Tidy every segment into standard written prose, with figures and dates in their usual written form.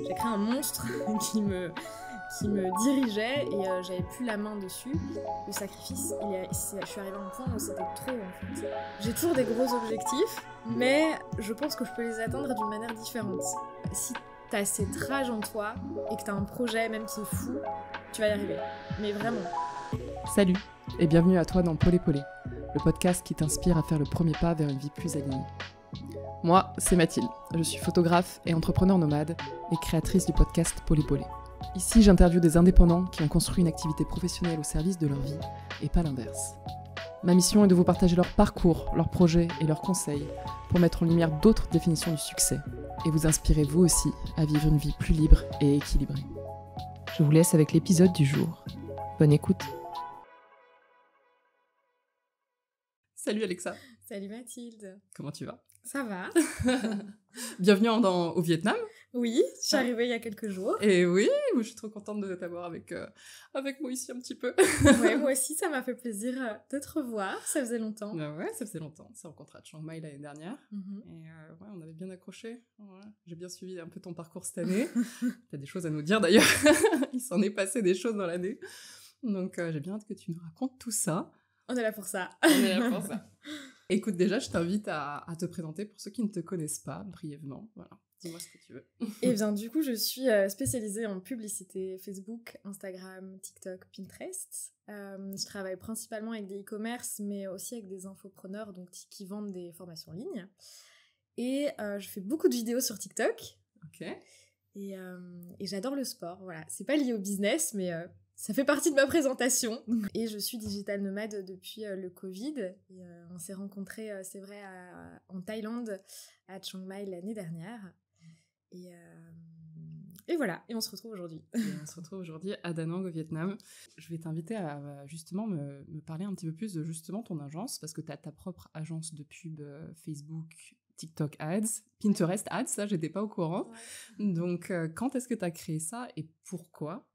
J'ai créé un monstre qui me dirigeait et j'avais plus la main dessus. Le sacrifice, je suis arrivée à un point où c'était trop en fait. J'ai toujours des gros objectifs, mais je pense que je peux les atteindre d'une manière différente. Si t'as assez de rage en toi et que t'as un projet même qui est fou, tu vas y arriver. Mais vraiment. Salut et bienvenue à toi dans Polé Polé, le podcast qui t'inspire à faire le premier pas vers une vie plus alignée. Moi, c'est Mathilde, je suis photographe et entrepreneur nomade et créatrice du podcast Polé Polé. Ici, j'interviewe des indépendants qui ont construit une activité professionnelle au service de leur vie et pas l'inverse. Ma mission est de vous partager leur parcours, leurs projets et leurs conseils pour mettre en lumière d'autres définitions du succès et vous inspirer vous aussi à vivre une vie plus libre et équilibrée. Je vous laisse avec l'épisode du jour. Bonne écoute. Salut Alexa. Salut Mathilde. Comment tu vas ? Ça va. Bienvenue au Vietnam. Oui, je suis arrivée il y a quelques jours. Et oui, je suis trop contente de t'avoir avec moi ici un petit peu. Ouais, moi aussi, ça m'a fait plaisir de te revoir. Ça faisait longtemps. Ouais, ça faisait longtemps. On s'est rencontrés à Chiang Mai l'année dernière. Et ouais, on avait bien accroché. Ouais. J'ai bien suivi un peu ton parcours cette année. T'as des choses à nous dire d'ailleurs. Il s'en est passé des choses dans l'année. Donc j'ai bien hâte que tu nous racontes tout ça. On est là pour ça. On est là pour ça. Écoute, déjà, je t'invite à te présenter pour ceux qui ne te connaissent pas, brièvement. Voilà. Dis-moi ce que tu veux. Et bien, du coup, je suis spécialisée en publicité Facebook, Instagram, TikTok, Pinterest. Je travaille principalement avec des e-commerce, mais aussi avec des infopreneurs donc, qui vendent des formations en ligne. Et je fais beaucoup de vidéos sur TikTok. Ok. Et j'adore le sport. Voilà. C'est pas lié au business, mais ça fait partie de ma présentation. Et je suis digital nomade depuis le Covid. Et, on s'est rencontrés, c'est vrai, en Thaïlande, à Chiang Mai l'année dernière. Et voilà, et on se retrouve aujourd'hui. Et on se retrouve aujourd'hui à Da Nang au Vietnam. Je vais t'inviter à justement me parler un petit peu plus de justement ton agence, parce que tu as ta propre agence de pub Facebook, TikTok Ads, Pinterest Ads, ça j'étais pas au courant. Ouais. Donc quand est-ce que tu as créé ça et pourquoi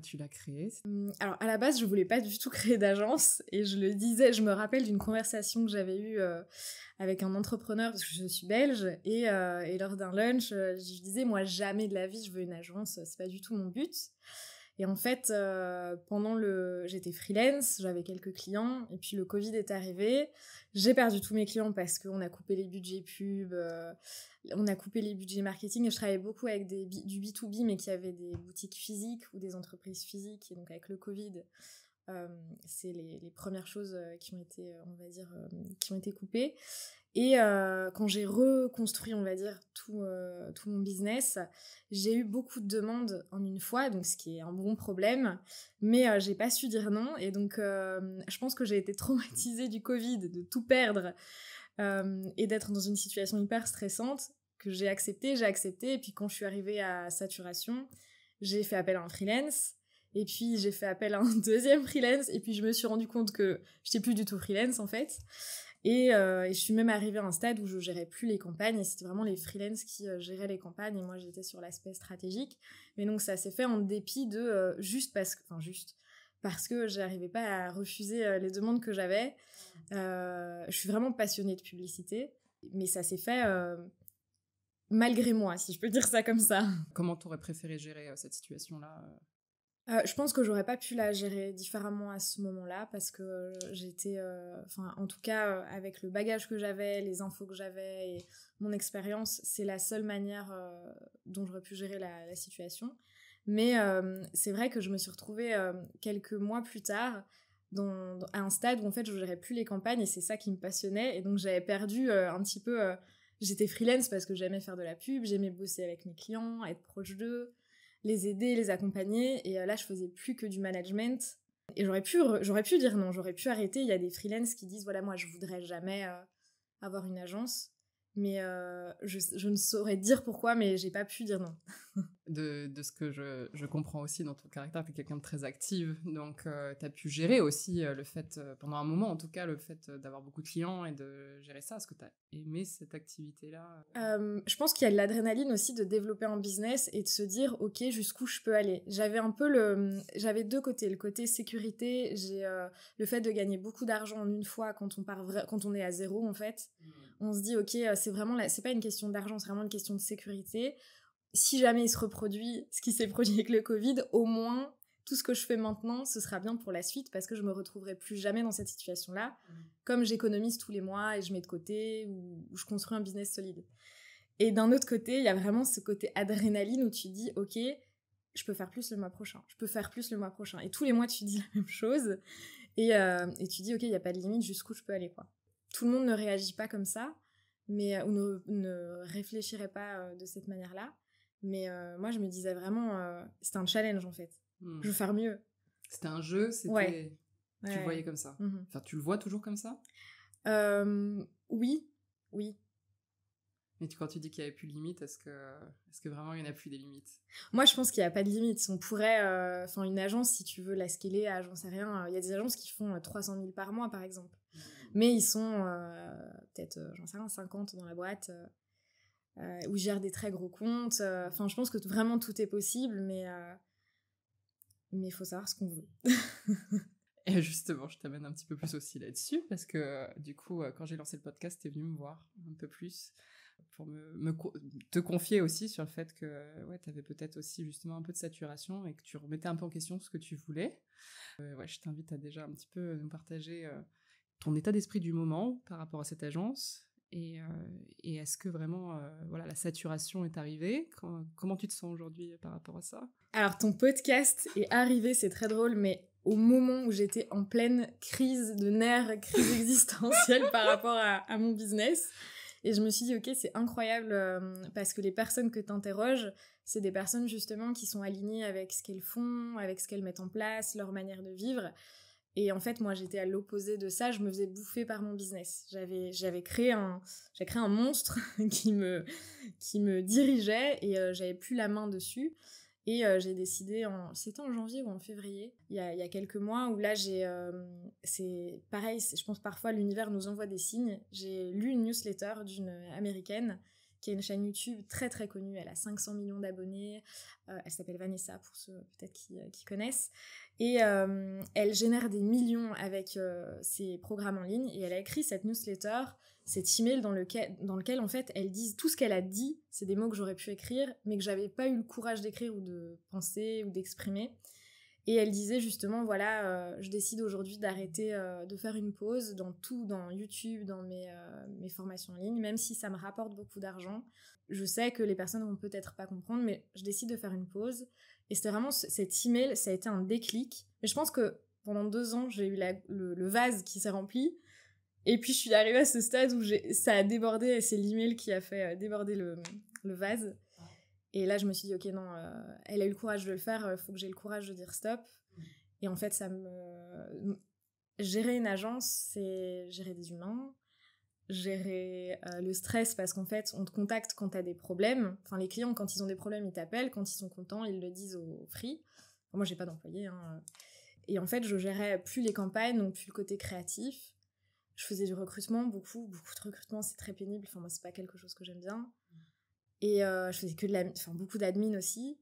tu l'as créé? Alors à la base je voulais pas du tout créer d'agence et je le disais, je me rappelle d'une conversation que j'avais eue avec un entrepreneur parce que je suis belge et lors d'un lunch je disais moi jamais de la vie je veux une agence, c'est pas du tout mon but. Et en fait, j'étais freelance, j'avais quelques clients, et puis le Covid est arrivé. J'ai perdu tous mes clients parce qu'on a coupé les budgets pub, on a coupé les budgets marketing, et je travaillais beaucoup avec du B2B, mais qui avaient des boutiques physiques ou des entreprises physiques. Et donc avec le Covid, c'est les premières choses qui ont été, on va dire, qui ont été coupées. Et quand j'ai reconstruit, on va dire, tout mon business, j'ai eu beaucoup de demandes en une fois, donc ce qui est un bon problème, mais j'ai pas su dire non, et donc je pense que j'ai été traumatisée du Covid, de tout perdre, et d'être dans une situation hyper stressante, que j'ai accepté, et puis quand je suis arrivée à saturation, j'ai fait appel à un freelance, et puis j'ai fait appel à un deuxième freelance, et puis je me suis rendu compte que j'étais plus du tout freelance en fait. Et je suis même arrivée à un stade où je gérais plus les campagnes et c'était vraiment les freelances qui géraient les campagnes et moi j'étais sur l'aspect stratégique. Mais donc ça s'est fait en dépit de juste parce que j'arrivais pas à refuser les demandes que j'avais. Je suis vraiment passionnée de publicité, mais ça s'est fait malgré moi, si je peux dire ça comme ça. Comment t'aurais préféré gérer cette situation-là ? Je pense que j'aurais pas pu la gérer différemment à ce moment-là parce que j'étais, en tout cas avec le bagage que j'avais, les infos que j'avais et mon expérience, c'est la seule manière dont j'aurais pu gérer la situation. Mais c'est vrai que je me suis retrouvée quelques mois plus tard à un stade où en fait je gérais plus les campagnes et c'est ça qui me passionnait et donc j'avais perdu un petit peu. J'étais freelance parce que j'aimais faire de la pub, j'aimais bosser avec mes clients, être proche d'eux, les aider, les accompagner, et là je faisais plus que du management et j'aurais pu dire non, j'aurais pu arrêter. Il y a des freelances qui disent voilà moi je voudrais jamais avoir une agence, mais je ne saurais dire pourquoi, mais j'ai pas pu dire non. De ce que je comprends aussi dans ton caractère, tu es quelqu'un de très active, donc tu as pu gérer aussi le fait, pendant un moment en tout cas, le fait d'avoir beaucoup de clients et de gérer ça. Est-ce que tu as aimé cette activité-là ? Je pense qu'il y a de l'adrénaline aussi de développer un business et de se dire ok jusqu'où je peux aller. J'avais deux côtés, le côté sécurité, j'ai le fait de gagner beaucoup d'argent en une fois quand on est à zéro en fait. On se dit ok c'est pas une question d'argent, c'est vraiment une question de sécurité. si jamais il se reproduit ce qui s'est produit avec le Covid, au moins tout ce que je fais maintenant, ce sera bien pour la suite parce que je me retrouverai plus jamais dans cette situation-là. Comme j'économise tous les mois et je mets de côté ou je construis un business solide. Et d'un autre côté, il y a vraiment ce côté adrénaline où tu dis, ok, je peux faire plus le mois prochain. Je peux faire plus le mois prochain. Et tous les mois, tu dis la même chose. Et tu dis, ok, il n'y a pas de limite, jusqu'où je peux aller, quoi. Tout le monde ne réagit pas comme ça, mais ou ne réfléchirait pas de cette manière-là. Mais moi, je me disais vraiment, c'était un challenge, en fait. Je veux faire mieux. C'était un jeu, c'était... Ouais. Tu le voyais comme ça. Enfin, tu le vois toujours comme ça ? Oui. Mais quand tu dis qu'il n'y avait plus de limites, est-ce que vraiment il n'y en a plus des limites ? Moi, je pense qu'il n'y a pas de limites. On pourrait... une agence, si tu veux la scaler à j'en sais rien, il y a des agences qui font 300 000 par mois, par exemple. Mais ils sont peut-être, j'en sais rien, 50 dans la boîte, où ils gèrent des très gros comptes. Je pense que vraiment tout est possible, mais il faut savoir ce qu'on veut. Et justement, je t'amène un petit peu plus aussi là-dessus, parce que du coup, quand j'ai lancé le podcast, t'es venu me voir un peu plus pour te confier aussi sur le fait que ouais, t'avais peut-être aussi justement un peu de saturation et que tu remettais un peu en question ce que tu voulais. Je t'invite à déjà un petit peu nous partager ton état d'esprit du moment par rapport à cette agence. Et est-ce que vraiment la saturation est arrivée ? Comment tu te sens aujourd'hui par rapport à ça ? Alors, ton podcast est arrivé, c'est très drôle, mais au moment où j'étais en pleine crise de nerfs, crise existentielle par rapport à mon business. Et je me suis dit, ok, c'est incroyable parce que les personnes que tu interroges, c'est des personnes justement qui sont alignées avec ce qu'elles font, avec ce qu'elles mettent en place, leur manière de vivre. Et en fait, moi, j'étais à l'opposé de ça. Je me faisais bouffer par mon business. J'ai créé un monstre qui me dirigeait et j'avais plus la main dessus. Et j'ai décidé, c'était en janvier ou en février, il y a quelques mois, où là, c'est pareil, je pense parfois l'univers nous envoie des signes. J'ai lu une newsletter d'une américaine qui a une chaîne YouTube très très connue, elle a 500 millions d'abonnés, elle s'appelle Vanessa pour ceux peut-être qui connaissent, et elle génère des millions avec ses programmes en ligne, et elle a écrit cette newsletter, cet email dans lequel en fait elle dit tout ce qu'elle a dit, c'est des mots que j'aurais pu écrire mais que j'avais pas eu le courage d'écrire ou de penser ou d'exprimer. Et elle disait justement, je décide aujourd'hui d'arrêter de faire une pause dans YouTube, dans mes formations en ligne, même si ça me rapporte beaucoup d'argent. Je sais que les personnes vont peut-être pas comprendre, mais je décide de faire une pause. Et c'était vraiment cet email, ça a été un déclic. Mais je pense que pendant 2 ans, j'ai eu le vase qui s'est rempli. Et puis je suis arrivée à ce stade où ça a débordé, et c'est l'email qui a fait déborder le vase. Et là, je me suis dit, ok, non, elle a eu le courage de le faire, il faut que j'ai le courage de dire stop. Et en fait, gérer une agence, c'est gérer des humains, gérer le stress, parce qu'en fait, on te contacte quand t'as des problèmes. Enfin, les clients, quand ils ont des problèmes, ils t'appellent. Quand ils sont contents, ils le disent au free. Enfin, moi, j'ai pas d'employé. Et en fait, je gérais plus les campagnes, donc plus le côté créatif. Je faisais du recrutement, beaucoup de recrutement, c'est très pénible. Enfin, moi, c'est pas quelque chose que j'aime bien. Et je faisais beaucoup d'admin aussi.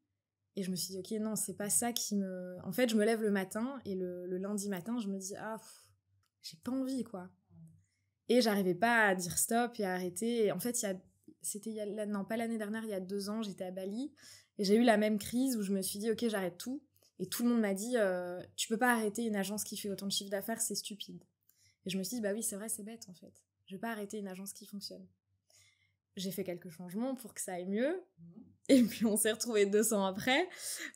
Et je me suis dit, ok, non, c'est pas ça qui me... En fait, je me lève le matin et le lundi matin, je me dis, j'ai pas envie, quoi. Et j'arrivais pas à dire stop et à arrêter. Et en fait, pas l'année dernière, il y a 2 ans, j'étais à Bali. Et j'ai eu la même crise où je me suis dit, ok, j'arrête tout. Et tout le monde m'a dit, tu peux pas arrêter une agence qui fait autant de chiffre d'affaires, c'est stupide. Et je me suis dit, bah oui, c'est vrai, c'est bête, en fait. Je vais pas arrêter une agence qui fonctionne. J'ai fait quelques changements pour que ça aille mieux. Et puis on s'est retrouvés 2 ans après,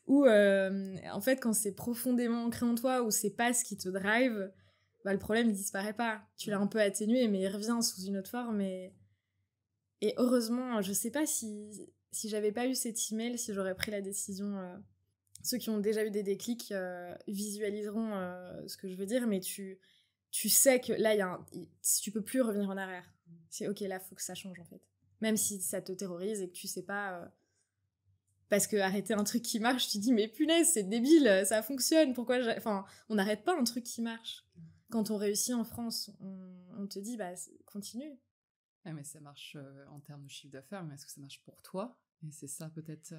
où en fait, quand c'est profondément ancré en toi, où c'est pas ce qui te drive, bah, le problème il disparaît pas. Tu l'as un peu atténué, mais il revient sous une autre forme. Et heureusement, je sais pas si j'avais pas eu cet email, si j'aurais pris la décision. Ceux qui ont déjà eu des déclics visualiseront ce que je veux dire, mais tu sais que là, tu peux plus revenir en arrière. C'est ok, là, faut que ça change en fait. Même si ça te terrorise et que tu sais pas... Parce que arrêter un truc qui marche, tu dis, mais punaise, c'est débile, ça fonctionne, pourquoi... on n'arrête pas un truc qui marche. Quand on réussit en France, on te dit, bah, continue. Ah, mais ça marche en termes de chiffre d'affaires, mais est-ce que ça marche pour toi ? Et c'est ça peut-être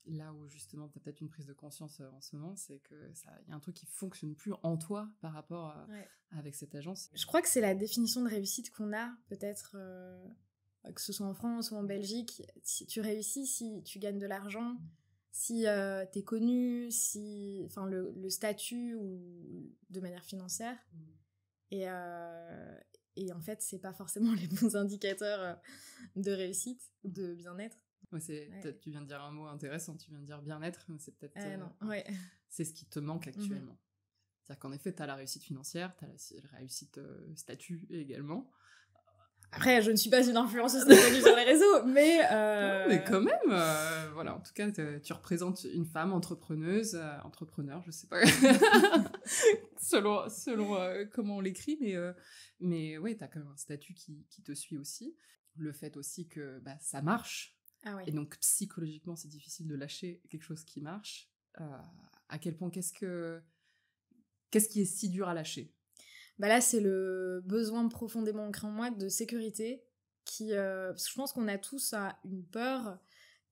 là où justement tu as peut-être une prise de conscience en ce moment, c'est que y a un truc qui fonctionne plus en toi par rapport avec cette agence. Je crois que c'est la définition de réussite qu'on a peut-être que ce soit en France ou en Belgique, si tu réussis, si tu gagnes de l'argent, si t'es connu, si, enfin, le statut ou de manière financière. Et en fait, c'est pas forcément les bons indicateurs de réussite, de bien-être. Ouais, tu viens de dire un mot intéressant, tu viens de dire bien-être, mais c'est peut-être... non, ouais. C'est ce qui te manque actuellement. C'est-à-dire qu'en effet, t'as la réussite financière, t'as la réussite statut également. Après, je ne suis pas une influenceuse de contenu sur les réseaux, mais... Non, mais quand même, voilà, en tout cas, tu représentes une femme entrepreneuse, entrepreneur, je sais pas, selon comment on l'écrit, mais ouais, t'as quand même un statut qui te suit aussi. Le fait aussi que ça marche, et donc psychologiquement, c'est difficile de lâcher quelque chose qui marche. À quel point, qu'est-ce qui est si dur à lâcher ? Là, c'est le besoin profondément ancré en moi de sécurité, parce que je pense qu'on a tous une peur,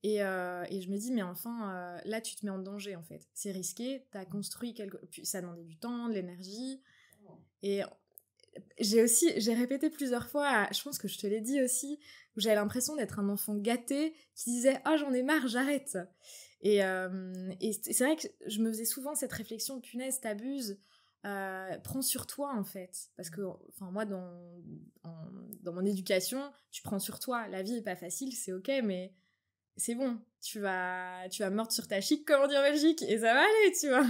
et je me dis, mais enfin, là, tu te mets en danger, en fait. C'est risqué, t'as construit puis ça demandait du temps, de l'énergie, et j'ai répété plusieurs fois, je pense que je te l'ai dit aussi, où j'avais l'impression d'être un enfant gâté qui disait « Oh, j'en ai marre, j'arrête !» Et c'est vrai que je me faisais souvent cette réflexion « Punaise, t'abuses !» prends sur toi en fait, parce que moi dans mon éducation tu prends sur toi, la vie est pas facile, c'est ok, mais c'est bon, tu vas mordre sur ta chic comme on dit en Belgique et ça va aller, tu vois.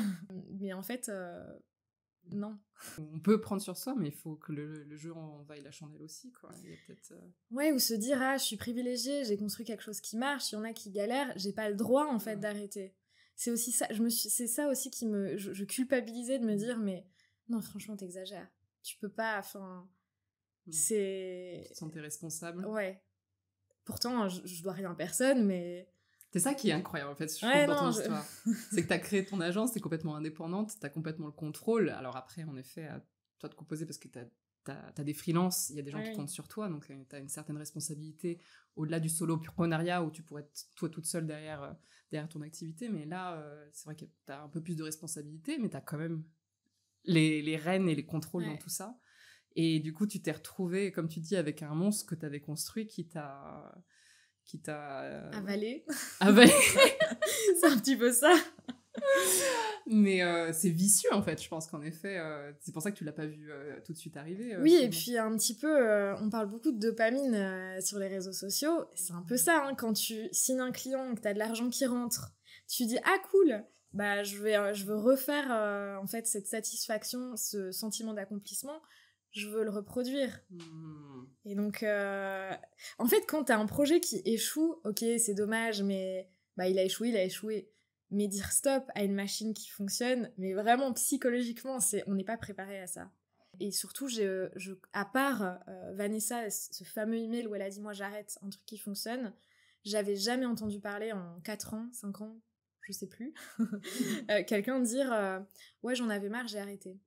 Mais en fait non, on peut prendre sur soi, mais il faut que le jeu en vaille la chandelle aussi, quoi. Il y a peut-être ouais, ou se dire je suis privilégiée, j'ai construit quelque chose qui marche, il y en a qui galèrent, j'ai pas le droit en fait d'arrêter. C'est aussi ça, c'est ça aussi qui je culpabilisais de me dire, mais non, franchement, t'exagères. Tu peux pas, c'est... Tu te sentais responsable. Ouais. Pourtant, je dois rien à personne, mais... C'est ça qui est incroyable, en fait, je trouve, dans ton histoire. C'est que t'as créé ton agence, t'es complètement indépendante, t'as complètement le contrôle. Alors après, en effet, à toi de composer, parce que t'as des freelances, il y a des gens qui comptent sur toi, donc t'as une certaine responsabilité au-delà du soloprenariat où tu pourrais être toi toute seule derrière ton activité. Mais là, c'est vrai que t'as un peu plus de responsabilité, mais t'as quand même les rênes et les contrôles dans tout ça. Et du coup, tu t'es retrouvée, comme tu dis, avec un monstre que t'avais construit qui t'a avalé. C'est un petit peu ça. Mais c'est vicieux en fait, je pense qu'en effet, c'est pour ça que tu l'as pas vu tout de suite arriver. Oui, et puis un petit peu, on parle beaucoup de dopamine sur les réseaux sociaux. C'est un peu ça, quand tu signes un client, que t'as de l'argent qui rentre, tu dis ah cool, je veux refaire en fait cette satisfaction, ce sentiment d'accomplissement. Je veux le reproduire. Et donc, en fait, quand t'as un projet qui échoue, ok, c'est dommage, mais il a échoué. Mais dire stop à une machine qui fonctionne, mais vraiment psychologiquement, on n'est pas préparé à ça. Et surtout, à part Vanessa, ce fameux email où elle a dit moi j'arrête, un truc qui fonctionne, j'avais jamais entendu parler en 4 ans, 5 ans, je sais plus, quelqu'un dire ouais j'en avais marre, j'ai arrêté.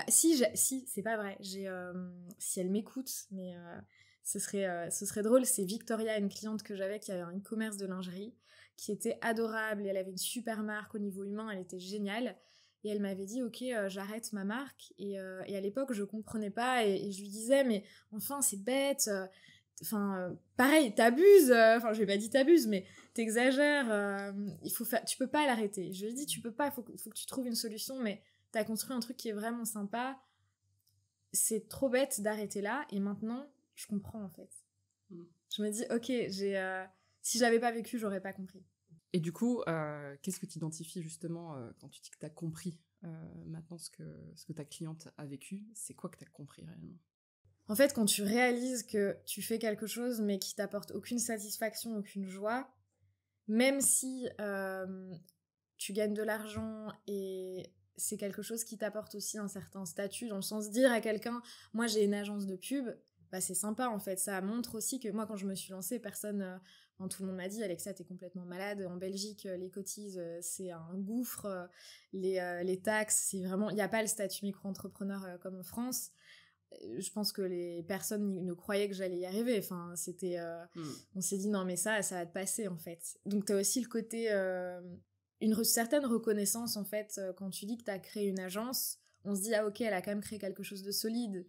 Si, c'est pas vrai. Si elle m'écoute, mais ce serait drôle. C'est Victoria, une cliente que j'avais qui avait un e-commerce de lingerie, qui était adorable et elle avait une super marque au niveau humain, elle était géniale. Et elle m'avait dit, ok, j'arrête ma marque. Et à l'époque, je comprenais pas et je lui disais, mais enfin, c'est bête. Pareil, t'abuses. Enfin, je lui ai pas dit t'abuses, mais t'exagères. Tu peux pas l'arrêter. Je lui ai dit, tu peux pas, faut que tu trouves une solution, mais t'as construit un truc qui est vraiment sympa, c'est trop bête d'arrêter là, et maintenant, je comprends en fait. Je me dis, ok, si je l'avais pas vécu, j'aurais pas compris. Et du coup, qu'est-ce que tu identifies justement quand tu dis que t'as compris maintenant ce que ta cliente a vécu, c'est quoi que t'as compris réellement ? En fait, quand tu réalises que tu fais quelque chose, mais qui t'apporte aucune satisfaction, aucune joie, même si tu gagnes de l'argent et c'est quelque chose qui t'apporte aussi un certain statut, dans le sens dire à quelqu'un « moi j'ai une agence de pub », c'est sympa en fait, ça montre aussi que moi quand je me suis lancée, tout le monde m'a dit « Alexa t'es complètement malade, en Belgique les cotises c'est un gouffre, les taxes c'est vraiment, il n'y a pas le statut micro-entrepreneur comme en France ». Je pense que les personnes ne croyaient que j'allais y arriver, on s'est dit non mais ça va te passer en fait. Donc t'as aussi le côté une certaine reconnaissance en fait quand tu dis que t'as créé une agence, on se dit ah ok elle a quand même créé quelque chose de solide,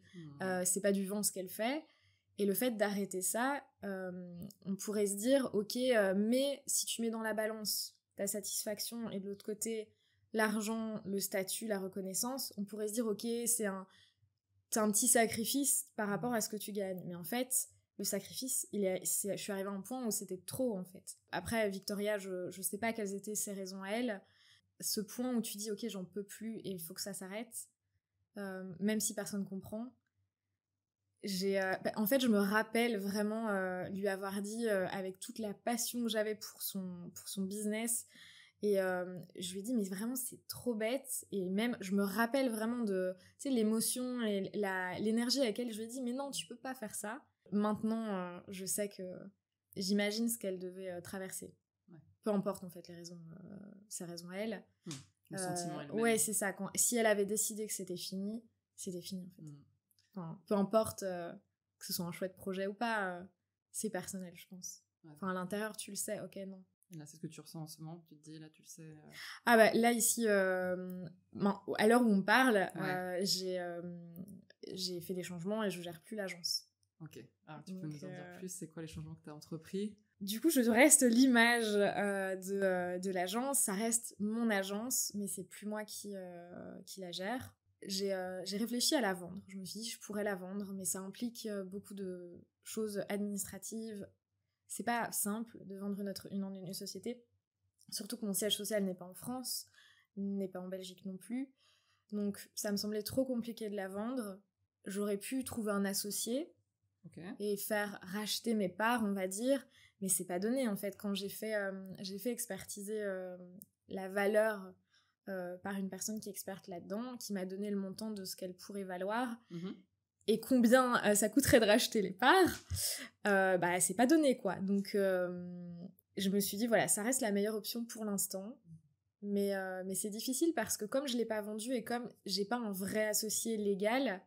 c'est pas du vent ce qu'elle fait, Et le fait d'arrêter ça, on pourrait se dire, ok, mais si tu mets dans la balance ta satisfaction et de l'autre côté l'argent, le statut, la reconnaissance, on pourrait se dire, ok, c'est un petit sacrifice par rapport à ce que tu gagnes. Mais en fait, le sacrifice, je suis arrivée à un point où c'était trop, en fait. Après, Victoria, je sais pas quelles étaient ses raisons à elle. Ce point où tu dis, ok, j'en peux plus et il faut que ça s'arrête, même si personne comprend. En fait, je me rappelle vraiment lui avoir dit avec toute la passion que j'avais pour son business. Et je lui ai dit, mais vraiment, c'est trop bête. Et même, je me rappelle vraiment de l'émotion et l'énergie à laquelle je lui ai dit, mais non, tu peux pas faire ça. Maintenant, je sais que j'imagine ce qu'elle devait traverser. Ouais. Peu importe, en fait, ses raisons à elle. Le sentiment elle-même. Ouais, c'est ça. Si elle avait décidé que c'était fini, en fait. Enfin, peu importe que ce soit un chouette projet ou pas, c'est personnel, je pense. Ouais. Enfin, à l'intérieur, tu le sais, ok, non. Et là, c'est ce que tu ressens en ce moment, tu te dis, là, tu le sais. Ah bah, là, ici, à l'heure où on parle, ouais. J'ai fait des changements et je gère plus l'agence. Ok, alors tu peux nous en dire plus, c'est quoi les changements que tu as entrepris ? Du coup, je reste l'image de l'agence, ça reste mon agence, mais c'est plus moi qui la gère. J'ai réfléchi à la vendre. Je me suis dit, je pourrais la vendre, mais ça implique beaucoup de choses administratives. C'est pas simple de vendre une société, surtout que mon siège social n'est pas en France, n'est pas en Belgique non plus. Donc, ça me semblait trop compliqué de la vendre. J'aurais pu trouver un associé et faire racheter mes parts, on va dire, mais c'est pas donné, en fait. Quand j'ai fait expertiser la valeur par une personne qui est experte là-dedans, qui m'a donné le montant de ce qu'elle pourrait valoir, et combien ça coûterait de racheter les parts, c'est pas donné, quoi. Donc, je me suis dit, voilà, ça reste la meilleure option pour l'instant, mais c'est difficile parce que comme je l'ai pas vendu et comme j'ai pas un vrai associé légal,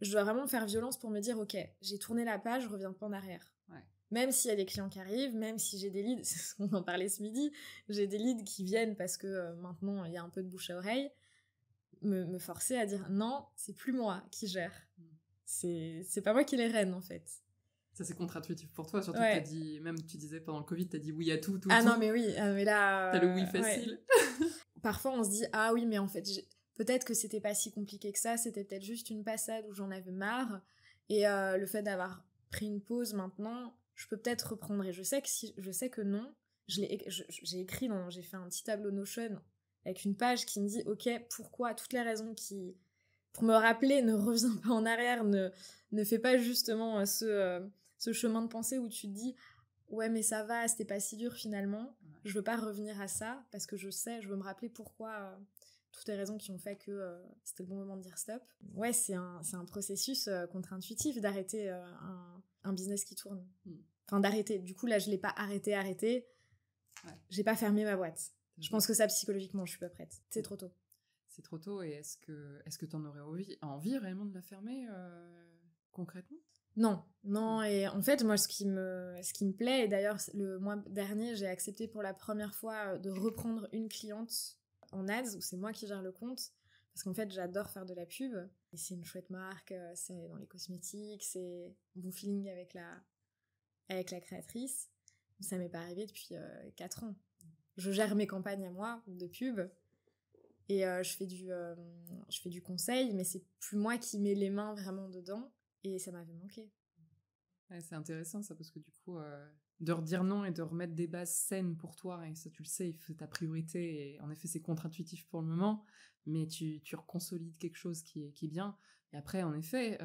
je dois vraiment me faire violence pour me dire, ok, j'ai tourné la page, je reviens pas en arrière. Ouais. Même s'il y a des clients qui arrivent, même si j'ai des leads, c'est ce qu'on en parlait ce midi, j'ai des leads qui viennent parce que maintenant il y a un peu de bouche à oreille, me forcer à dire non, c'est plus moi qui gère. C'est pas moi qui les rêne, en fait. Ça, c'est contre-intuitif pour toi, surtout que t'as dit, même tu disais pendant le Covid, t'as dit oui à tout. Non, mais oui, mais là... T'as le oui facile. Ouais. Parfois, on se dit, ah oui, mais en fait, peut-être que c'était pas si compliqué que ça, c'était peut-être juste une passade où j'en avais marre, et le fait d'avoir pris une pause maintenant, je peux peut-être reprendre, et je sais que non, j'ai écrit, j'ai fait un petit tableau Notion avec une page qui me dit, ok, pourquoi, toutes les raisons pour me rappeler, ne reviens pas en arrière, ne fais pas justement ce chemin de pensée où tu te dis, ouais, mais ça va, c'était pas si dur finalement, je veux pas revenir à ça, parce que je veux me rappeler pourquoi... toutes les raisons qui ont fait que c'était le bon moment de dire stop. Ouais, c'est un processus contre-intuitif d'arrêter un business qui tourne. Enfin, d'arrêter. Du coup, là, je l'ai pas arrêté. Ouais. J'ai pas fermé ma boîte. Je pense que ça, psychologiquement, je suis pas prête. C'est trop tôt. C'est trop tôt, et est-ce que t'en aurais envie réellement de la fermer concrètement ? Non, et en fait, moi, ce qui me plaît, et d'ailleurs, le mois dernier, j'ai accepté pour la première fois de reprendre une cliente en ads, où c'est moi qui gère le compte, parce qu'en fait j'adore faire de la pub, et c'est une chouette marque, c'est dans les cosmétiques, c'est un bon feeling avec la créatrice. Ça m'est pas arrivé depuis 4 ans. Je gère mes campagnes à moi de pub, et je fais du conseil, mais c'est plus moi qui mets les mains vraiment dedans, et ça m'avait manqué. Ouais, c'est intéressant ça, parce que du coup de redire non et de remettre des bases saines pour toi, et ça tu le sais, c'est ta priorité, et en effet c'est contre-intuitif pour le moment, mais tu reconsolides quelque chose qui est bien, et après en effet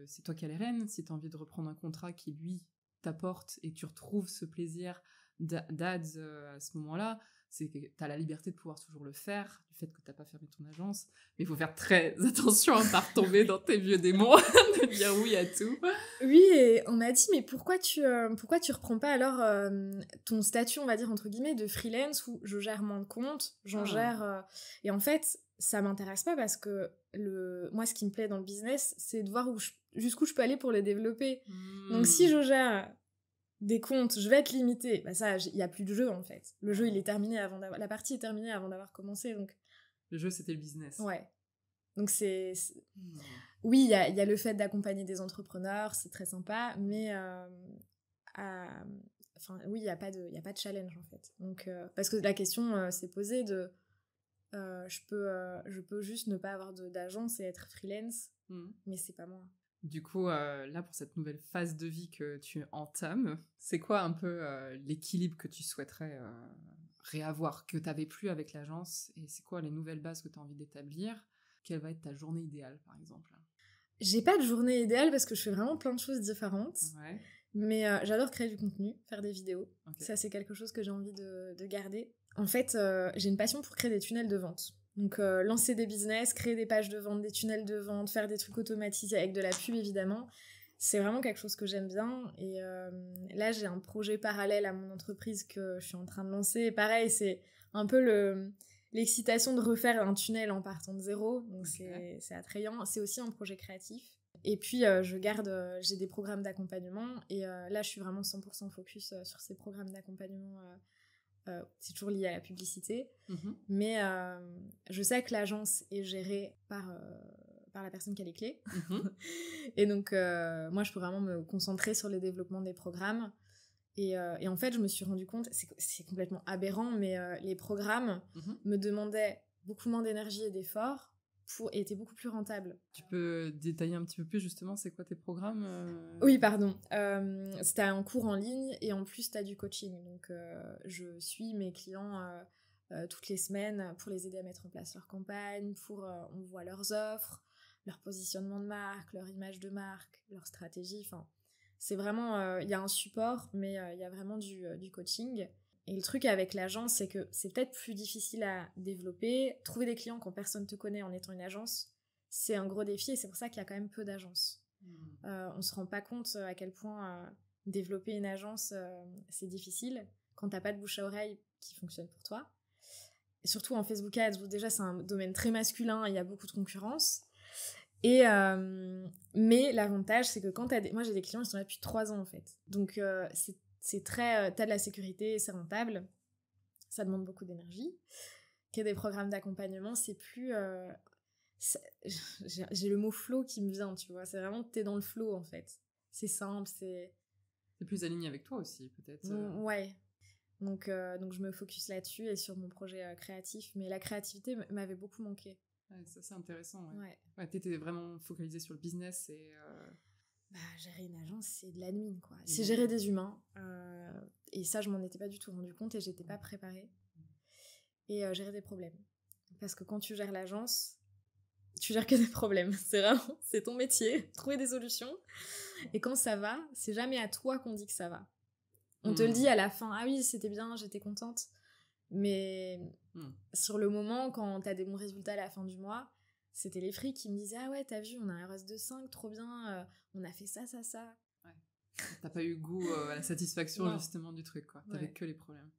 c'est toi qui as les rênes. Si tu as envie de reprendre un contrat qui lui t'apporte et tu retrouves ce plaisir d'ads à ce moment-là, c'est que tu as la liberté de pouvoir toujours le faire, du fait que tu n'as pas fermé ton agence, mais il faut faire très attention à ne pas retomber dans tes vieux démons, de dire oui à tout. Oui, et on m'a dit, mais pourquoi tu reprends pas alors ton statut, on va dire, entre guillemets, de freelance, où je gère mon compte, gère... Et en fait, ça m'intéresse pas, parce que moi, ce qui me plaît dans le business, c'est de voir jusqu'où je peux aller pour le développer. Donc si je gère des comptes, je vais être limitée. Ça, il y a plus de jeu, en fait. Le jeu, il est terminé la partie est terminée avant d'avoir commencé, donc... Le jeu, c'était le business. Ouais. Donc oui, il y a le fait d'accompagner des entrepreneurs, c'est très sympa, mais oui, il n'y a pas de challenge en fait. Donc, parce que la question s'est posée de je peux juste ne pas avoir d'agence et être freelance, mais c'est pas moi. Du coup, là, pour cette nouvelle phase de vie que tu entames, c'est quoi un peu l'équilibre que tu souhaiterais réavoir, que tu n'avais plus avec l'agence, et c'est quoi les nouvelles bases que tu as envie d'établir? Quelle va être ta journée idéale, par exemple? J'ai pas de journée idéale parce que je fais vraiment plein de choses différentes. Ouais. Mais j'adore créer du contenu, faire des vidéos. Okay. Ça, c'est quelque chose que j'ai envie de garder. En fait, j'ai une passion pour créer des tunnels de vente. Donc, lancer des business, créer des pages de vente, des tunnels de vente, faire des trucs automatisés avec de la pub, évidemment. C'est vraiment quelque chose que j'aime bien. Et là, j'ai un projet parallèle à mon entreprise que je suis en train de lancer. Et pareil, c'est un peu l'excitation de refaire un tunnel en partant de zéro. Donc, okay. C'est attrayant. C'est aussi un projet créatif. Et puis, j'ai des programmes d'accompagnement. Et là, je suis vraiment 100% focus sur ces programmes d'accompagnement. C'est toujours lié à la publicité. Mais je sais que l'agence est gérée par la personne qui a les clés. Et donc, moi, je peux vraiment me concentrer sur le développement des programmes. Et en fait, je me suis rendu compte, c'est complètement aberrant, mais les programmes me demandaient beaucoup moins d'énergie et d'efforts et étaient beaucoup plus rentables. Tu peux détailler un petit peu plus, justement, c'est quoi tes programmes Oui, pardon. C'était un cours en ligne et en plus, tu as du coaching. Donc, je suis mes clients toutes les semaines pour les aider à mettre en place leur campagne, on voit leurs offres, leur positionnement de marque, leur image de marque, leur stratégie. Enfin, c'est vraiment... Il y a un support, mais il y a vraiment du coaching. Et le truc avec l'agence, c'est que c'est peut-être plus difficile à développer. Trouver des clients quand personne te connaît en étant une agence, c'est un gros défi et c'est pour ça qu'il y a quand même peu d'agences. On se rend pas compte à quel point développer une agence, c'est difficile quand t'as pas de bouche à oreille qui fonctionne pour toi. Et surtout en Facebook Ads, où déjà c'est un domaine très masculin, il y a beaucoup de concurrence. Mais l'avantage, c'est que quand moi j'ai des clients, ils sont là depuis 3 ans en fait. Donc c'est très... t'as de la sécurité, c'est rentable. Ça demande beaucoup d'énergie. Qu'il y ait des programmes d'accompagnement, c'est plus... j'ai le mot flow qui me vient, tu vois. C'est vraiment t'es dans le flow, en fait. C'est simple, c'est plus aligné avec toi aussi, peut-être. Ouais. Donc je me focus là-dessus et sur mon projet créatif. Mais la créativité m'avait beaucoup manqué. Ouais, ça, c'est intéressant. Ouais, t'étais vraiment focalisée sur le business et... gérer une agence, c'est de l'admin, quoi. C'est gérer des humains. Et ça, je m'en étais pas du tout rendu compte et j'étais pas préparée. Et gérer des problèmes. Parce que quand tu gères l'agence, tu gères que des problèmes. C'est ton métier. Trouver des solutions. Et quand ça va, c'est jamais à toi qu'on dit que ça va. On te le dit à la fin. Ah oui, c'était bien, j'étais contente. Mais sur le moment, quand t'as des bons résultats à la fin du mois, c'était les frics qui me disaient « Ah ouais, t'as vu, on a un RS de 5, trop bien, on a fait ça. » Ouais. T'as pas eu goût à la satisfaction justement du truc, quoi. T'avais que les problèmes.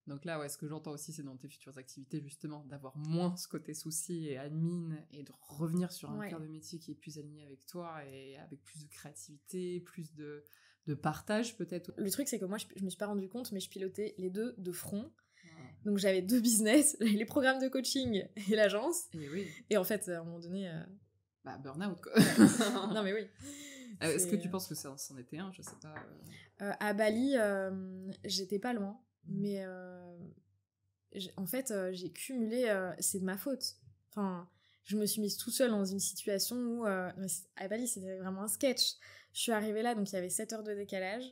Donc là, ce que j'entends aussi, c'est dans tes futures activités, justement, d'avoir moins ce côté souci et admin et de revenir sur un cœur de métier qui est plus aligné avec toi et avec plus de créativité, plus de partage peut-être. Le truc, c'est que moi, je me suis pas rendu compte, mais je pilotais les deux de front. Donc j'avais 2 business, les programmes de coaching et l'agence. Et en fait, à un moment donné... burn-out, quoi. Non, mais oui. Est-ce que tu penses que ça c'en était un? Je sais pas. À Bali, j'étais pas loin. Mais en fait, j'ai cumulé... c'est de ma faute. Enfin, je me suis mise toute seule dans une situation où... à Bali, c'était vraiment un sketch. Je suis arrivée là, donc il y avait 7 heures de décalage.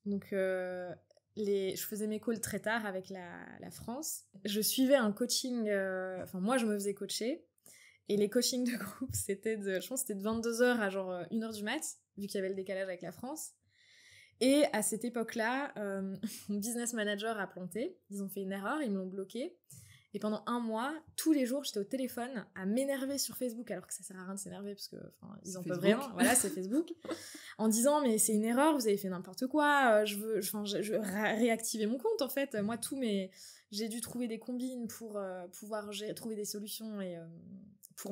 Donc... je faisais mes calls très tard avec la France. Je suivais un coaching... moi, je me faisais coacher. Et les coachings de groupe, je pense que c'était de 22h à genre 1h du mat, vu qu'il y avait le décalage avec la France. Et à cette époque-là, mon business manager a planté. Ils ont fait une erreur, ils me l'ont bloqué. Et pendant 1 mois, tous les jours, j'étais au téléphone à m'énerver sur Facebook, alors que ça sert à rien de s'énerver, parce que ils en peuvent rien. Voilà, c'est Facebook. En disant, mais c'est une erreur, vous avez fait n'importe quoi, je veux réactiver mon compte, en fait. Moi, j'ai dû trouver des combines pour pouvoir trouver des solutions.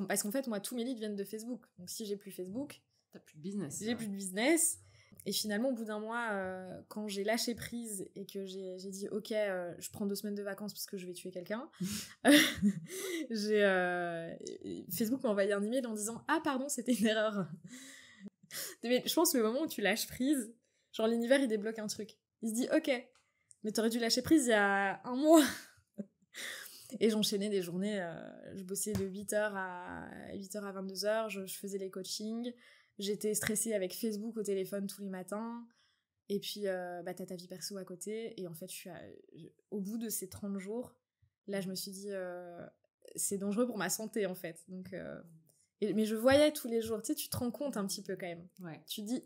Parce qu'en fait, moi, tous mes leads viennent de Facebook. Donc, si j'ai plus Facebook... T'as plus de business. J'ai plus de business. Et finalement, au bout d'un mois, quand j'ai lâché prise et que j'ai dit ok, je prends 2 semaines de vacances parce que je vais tuer quelqu'un, Facebook m'a envoyé un email en disant ah pardon, c'était une erreur. Mais je pense que le moment où tu lâches prise, genre l'univers il débloque un truc. Il se dit ok, mais t'aurais dû lâcher prise il y a 1 mois. Et j'enchaînais des journées, je bossais de 8h à 22h, je faisais les coachings, j'étais stressée avec Facebook au téléphone tous les matins, et puis t'as ta vie perso à côté, et en fait au bout de ces 30 jours, là je me suis dit c'est dangereux pour ma santé en fait, donc, mais je voyais tous les jours, tu sais, tu te rends compte un petit peu quand même, ouais. Tu dis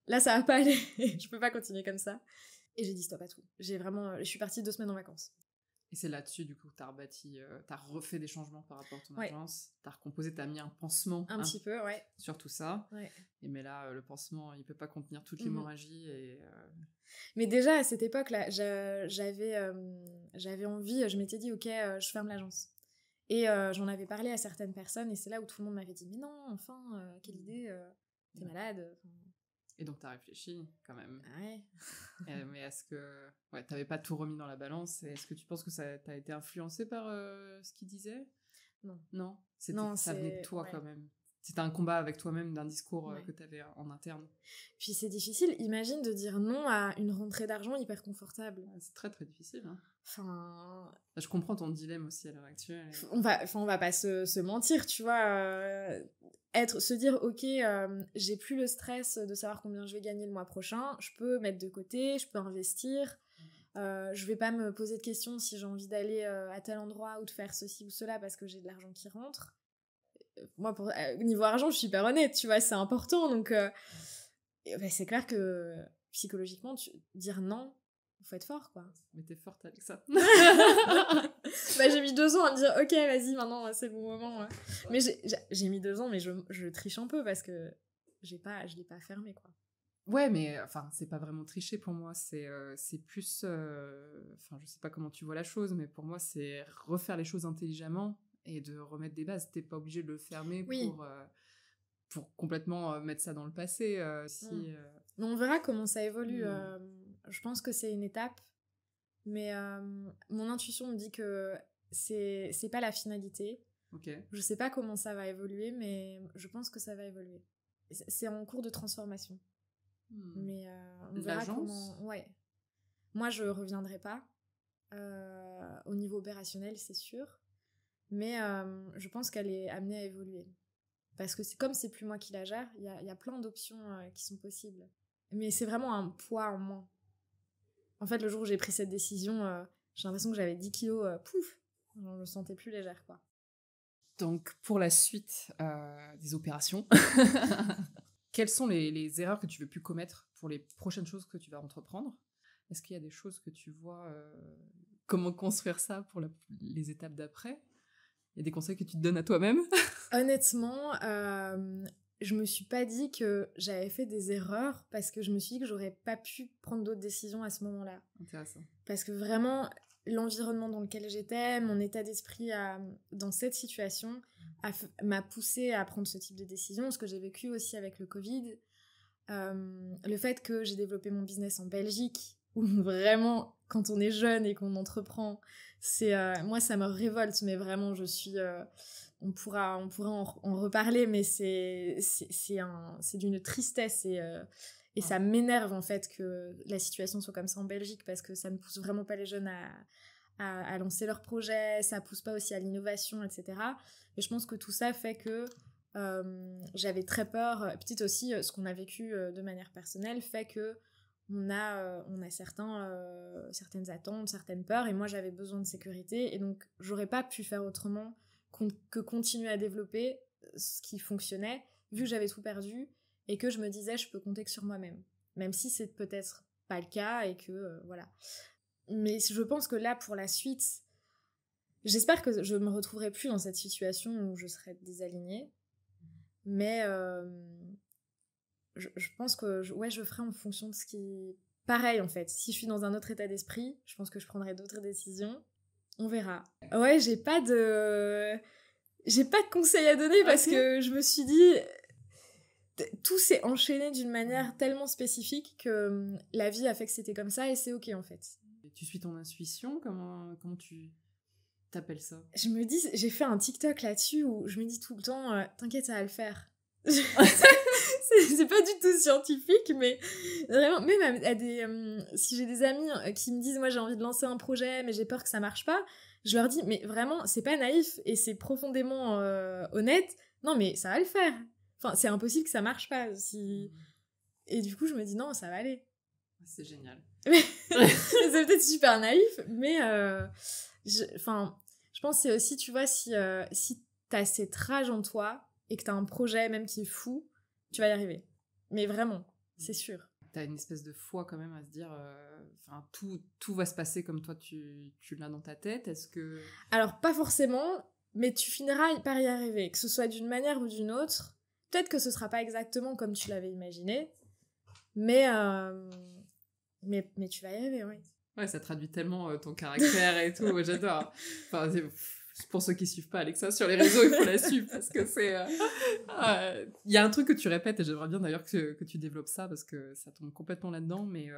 là ça va pas aller, je peux pas continuer comme ça, et j'ai dit stop à tout, je suis partie 2 semaines en vacances. Et c'est là-dessus, du coup, que t'as rebâti, t'as refait des changements par rapport à ton agence, t'as recomposé, t'as mis un pansement un petit peu, ouais, sur tout ça. Ouais. Et mais là, le pansement, il peut pas contenir toute l'hémorragie. Et Mais déjà, à cette époque-là, j'avais envie, je m'étais dit, ok, je ferme l'agence. Et j'en avais parlé à certaines personnes, et c'est là où tout le monde m'avait dit, mais non, enfin, quelle idée, t'es malade. Et donc, t'as réfléchi, quand même. Ouais. Mais est-ce que... Ouais, t'avais pas tout remis dans la balance. Et est-ce que tu penses que t'as été influencé par ce qu'il disait ? Non. Non, ça venait de toi, quand même. C'était un combat avec toi-même d'un discours que t'avais en interne. Puis c'est difficile. Imagine de dire non à une rentrée d'argent hyper confortable. C'est très, très difficile. Hein. Enfin... Je comprends ton dilemme aussi à l'heure actuelle. On va pas se mentir, tu vois... se dire ok, j'ai plus le stress de savoir combien je vais gagner le mois prochain, je peux mettre de côté, je peux investir, je vais pas me poser de questions si j'ai envie d'aller à tel endroit ou de faire ceci ou cela parce que j'ai de l'argent qui rentre. Moi, niveau argent, je suis hyper honnête, tu vois, c'est important, donc c'est clair que psychologiquement, dire non, faut être fort, quoi. Mais t'es forte avec ça. J'ai mis 2 ans à me dire ok, vas-y, maintenant c'est le bon moment, ouais. Mais j'ai mis 2 ans, mais je triche un peu parce que je l'ai pas fermé, quoi. Ouais, mais enfin, c'est pas vraiment tricher pour moi, c'est plus enfin, je sais pas comment tu vois la chose, mais pour moi c'est refaire les choses intelligemment et de remettre des bases. T'es pas obligé de le fermer pour complètement mettre ça dans le passé. Mais on verra comment ça évolue. Je pense que c'est une étape, mais mon intuition me dit que c'est pas la finalité. Okay. Je sais pas comment ça va évoluer, mais je pense que ça va évoluer. C'est en cours de transformation. Mais on verra comment... Ouais. Moi, je reviendrai pas au niveau opérationnel, c'est sûr. Mais je pense qu'elle est amenée à évoluer. Parce que comme c'est plus moi qui la gère, il y a plein d'options qui sont possibles. Mais c'est vraiment un poids en moins. En fait, le jour où j'ai pris cette décision, j'ai l'impression que j'avais 10 kilos, pouf, je me sentais plus légère, quoi. Donc, pour la suite des opérations, quelles sont les erreurs que tu veux plus commettre pour les prochaines choses que tu vas entreprendre ? Est-ce qu'il y a des choses que tu vois, comment construire ça pour les étapes d'après ? Il y a des conseils que tu te donnes à toi-même ? Honnêtement, je me suis pas dit que j'avais fait des erreurs parce que je me suis dit que j'aurais pas pu prendre d'autres décisions à ce moment-là. Intéressant. Parce que vraiment, l'environnement dans lequel j'étais, mon état d'esprit dans cette situation m'a poussée à prendre ce type de décision, ce que j'ai vécu aussi avec le Covid. Le fait que j'ai développé mon business en Belgique, où vraiment, quand on est jeune et qu'on entreprend, moi ça me révolte, mais vraiment je suis... on pourra en reparler, mais c'est d'une tristesse et ça m'énerve en fait que la situation soit comme ça en Belgique, parce que ça ne pousse vraiment pas les jeunes à lancer leurs projets, ça pousse pas aussi à l'innovation, etc. Et je pense que tout ça fait que j'avais très peur. Peut-être aussi ce qu'on a vécu de manière personnelle fait que on a certaines attentes, certaines peurs, et moi j'avais besoin de sécurité, et donc j'aurais pas pu faire autrement que continuer à développer ce qui fonctionnait, vu que j'avais tout perdu et que je me disais je peux compter que sur moi-même, même si c'est peut-être pas le cas et que voilà. Mais je pense que là, pour la suite, j'espère que je me retrouverai plus dans cette situation où je serai désalignée, mais je pense que je ferai en fonction de ce qui... Pareil en fait, si je suis dans un autre état d'esprit, je pense que je prendrai d'autres décisions. On verra. Ouais, j'ai pas de conseils à donner parce que je me suis dit... tout s'est enchaîné d'une manière tellement spécifique que la vie a fait que c'était comme ça et c'est ok en fait. Et tu suis ton intuition, comment tu t'appelles ça? Je me dis, j'ai fait un TikTok là-dessus où je me dis tout le temps, t'inquiète, ça va le faire. C'est pas du tout scientifique, mais vraiment, même si j'ai des amis qui me disent, moi j'ai envie de lancer un projet, mais j'ai peur que ça marche pas, je leur dis, mais vraiment, c'est pas naïf et c'est profondément honnête. Non, mais ça va le faire. Enfin, c'est impossible que ça marche pas. Et du coup, je me dis, non, ça va aller. C'est génial. C'est peut-être super naïf, mais je pense que c'est aussi, tu vois, si t'as cette rage en toi et que t'as un projet même qui est fou, tu vas y arriver. Mais vraiment, c'est sûr. T'as une espèce de foi quand même à se dire, tout va se passer comme toi tu l'as dans ta tête. Est-ce que... Alors, pas forcément, mais tu finiras par y arriver, que ce soit d'une manière ou d'une autre. Peut-être que ce sera pas exactement comme tu l'avais imaginé, mais tu vas y arriver, oui. Ouais, ça traduit tellement ton caractère et tout, j'adore. Enfin, pour ceux qui suivent pas Alexa sur les réseaux, il faut la suivre parce que c'est... Il y a un truc que tu répètes et j'aimerais bien d'ailleurs que tu développes ça parce que ça tombe complètement là-dedans, mais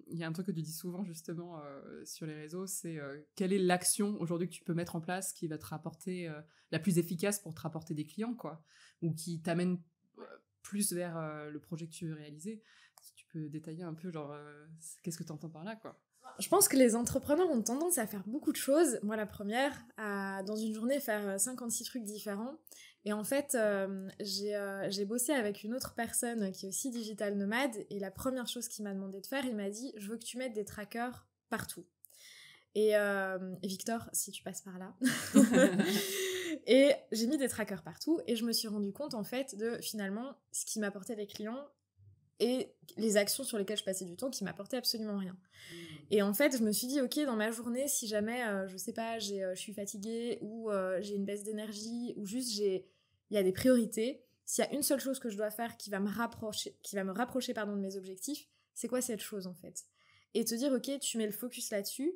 il y a un truc que tu dis souvent justement sur les réseaux, c'est quelle est l'action aujourd'hui que tu peux mettre en place qui va te rapporter la plus efficace pour te rapporter des clients, quoi, ou qui t'amène plus vers le projet que tu veux réaliser. Si tu peux détailler un peu, genre, qu'est-ce que tu entends par là, quoi? Je pense que les entrepreneurs ont tendance à faire beaucoup de choses. Moi, la première, à, dans une journée, faire 56 trucs différents. Et en fait, j'ai bossé avec une autre personne qui est aussi digital nomade. Et la première chose qu'il m'a demandé de faire, il m'a dit « Je veux que tu mettes des trackers partout. » Et Victor, si tu passes par là. Et j'ai mis des trackers partout. Et je me suis rendu compte, en fait, de finalement, ce qui m'apportait des clients et les actions sur lesquelles je passais du temps qui m'apportaient absolument rien. Et en fait, je me suis dit, ok, dans ma journée, si jamais, je sais pas, je suis fatiguée ou j'ai une baisse d'énergie ou juste il y a des priorités, s'il y a une seule chose que je dois faire qui va me rapprocher de mes objectifs, c'est quoi cette chose en fait? Et te dire, ok, tu mets le focus là-dessus.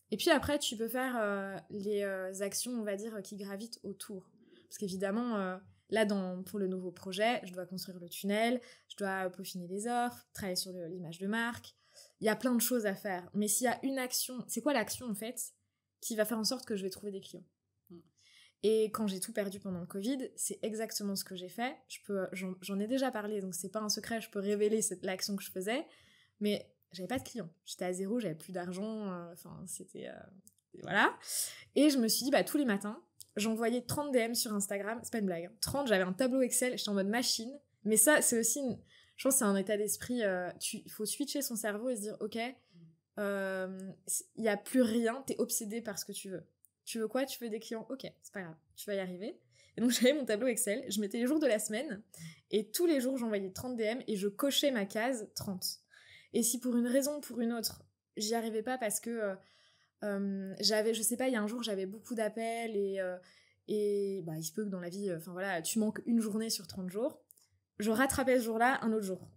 Et puis après, tu peux faire les actions, on va dire, qui gravitent autour. Parce qu'évidemment... Là, pour le nouveau projet, je dois construire le tunnel, je dois peaufiner les offres, travailler sur l'image de marque. Il y a plein de choses à faire. Mais s'il y a une action, c'est quoi l'action en fait qui va faire en sorte que je vais trouver des clients? Et quand j'ai tout perdu pendant le Covid, c'est exactement ce que j'ai fait. J'en ai déjà parlé, donc c'est pas un secret, je peux révéler l'action que je faisais. Mais j'avais pas de clients. J'étais à zéro, j'avais plus d'argent. C'était... voilà. Et je me suis dit, tous les matins, j'envoyais 30 DM sur Instagram, c'est pas une blague, 30, j'avais un tableau Excel, j'étais en mode machine, mais ça, c'est aussi, je pense que c'est un état d'esprit, il faut switcher son cerveau et se dire, ok, il n'y a plus rien, t'es obsédé par ce que tu veux. Tu veux quoi? Tu veux des clients? Ok, c'est pas grave, tu vas y arriver. Et donc j'avais mon tableau Excel, je mettais les jours de la semaine, et tous les jours j'envoyais 30 DM et je cochais ma case 30. Et si pour une raison ou pour une autre, j'y arrivais pas parce que... je sais pas, il y a un jour j'avais beaucoup d'appels et il se peut que dans la vie, tu manques une journée sur 30 jours, je rattrapais ce jour-là un autre jour,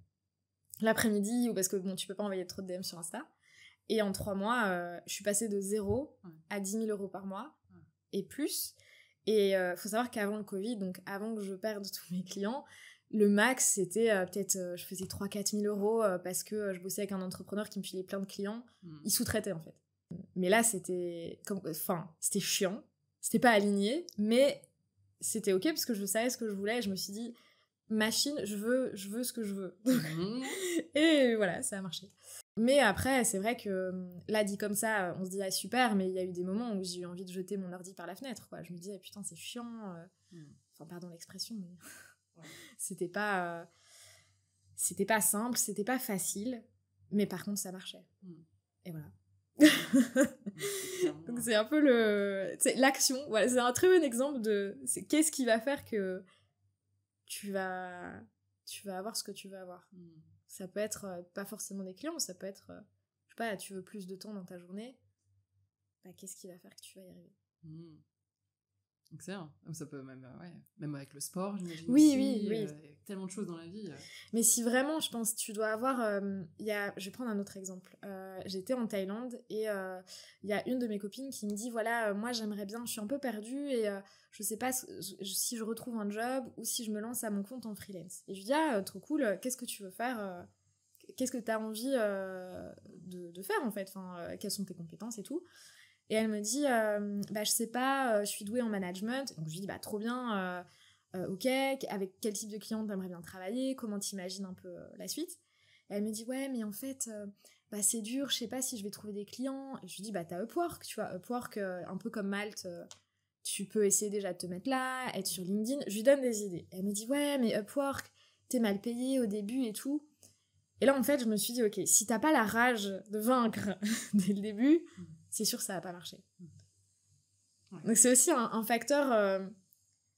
l'après-midi, ou parce que bon, tu peux pas envoyer trop de DM sur Insta, et en 3 mois je suis passée de 0 à 10 000 euros par mois et plus. Et faut savoir qu'avant le Covid, donc avant que je perde tous mes clients, le max c'était peut-être je faisais 3-4 000 euros parce que je bossais avec un entrepreneur qui me filait plein de clients. Il sous-traitait en fait. Mais là, c'était chiant. C'était pas aligné, mais c'était ok parce que je savais ce que je voulais et je me suis dit, machine, je veux ce que je veux. Et voilà, ça a marché. Mais après, c'est vrai que là, dit comme ça, on se dit, ah super, mais il y a eu des moments où j'ai eu envie de jeter mon ordi par la fenêtre, quoi. Je me disais, putain, c'est chiant. Enfin, pardon l'expression, mais c'était pas simple, c'était pas facile, mais par contre, ça marchait. Et voilà. Donc c'est un peu l'action, voilà, c'est un très bon exemple de qu'est-ce qui va faire que tu vas avoir ce que tu veux avoir. Ça peut être pas forcément des clients, ça peut être je sais pas, tu veux plus de temps dans ta journée, qu'est-ce qui va faire que tu vas y arriver. Excellent. Ça peut même, même avec le sport, j'imagine. Oui, aussi, oui. il y a tellement de choses dans la vie. Mais si vraiment, je pense, tu dois avoir... je vais prendre un autre exemple. J'étais en Thaïlande et il y a une de mes copines qui me dit, voilà, moi j'aimerais bien, je suis un peu perdue et je sais pas si je retrouve un job ou si je me lance à mon compte en freelance. Et je lui dis, ah, trop cool, qu'est-ce que tu veux faire qu'est-ce que tu as envie de faire en fait, enfin, quelles sont tes compétences et tout. Et elle me dit, je sais pas, je suis douée en management. Donc je lui dis, trop bien, ok, avec quel type de client t'aimerais bien travailler, comment t'imagines un peu la suite. Et elle me dit, ouais, mais en fait, c'est dur, je sais pas si je vais trouver des clients. Et je lui dis, t'as Upwork, tu vois, Upwork, un peu comme Malte, tu peux essayer déjà de te mettre là, être sur LinkedIn. Je lui donne des idées. Et elle me dit, ouais, mais Upwork, t'es mal payé au début et tout. Et là, en fait, je me suis dit, ok, si t'as pas la rage de vaincre dès le début, c'est sûr que ça va pas marcher. Ouais. Donc c'est aussi un facteur...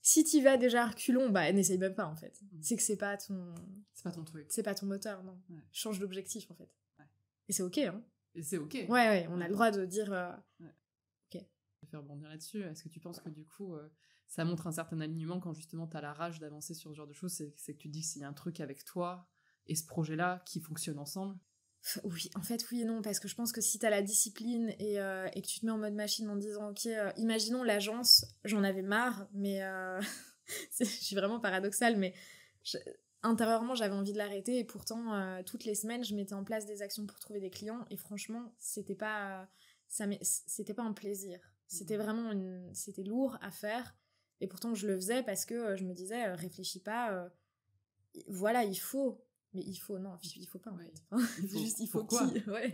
si t'y vas déjà reculons, n'essaye même pas, en fait. C'est que c'est pas ton... C'est pas ton truc. C'est pas ton moteur, non. Ouais. Change d'objectif, en fait. Ouais. Et c'est ok, hein. Et c'est ok. Ouais, on a le droit de dire... Ok. Je vais faire rebondir là-dessus. Est-ce que tu penses que, du coup, ça montre un certain alignement quand, justement, t'as la rage d'avancer sur ce genre de choses, c'est que tu dis que s'il y a un truc avec toi et ce projet-là qui fonctionnent ensemble? Oui, en fait, oui et non, parce que je pense que si t'as la discipline et que tu te mets en mode machine en disant, ok, imaginons l'agence, j'en avais marre, mais je suis vraiment paradoxale, mais intérieurement, j'avais envie de l'arrêter et pourtant, toutes les semaines, je mettais en place des actions pour trouver des clients et franchement, c'était pas un plaisir. C'était vraiment c'était lourd à faire et pourtant, je le faisais parce que je me disais, réfléchis pas, voilà, il faut... Mais il faut pas en fait. Il faut Pourquoi qui ouais.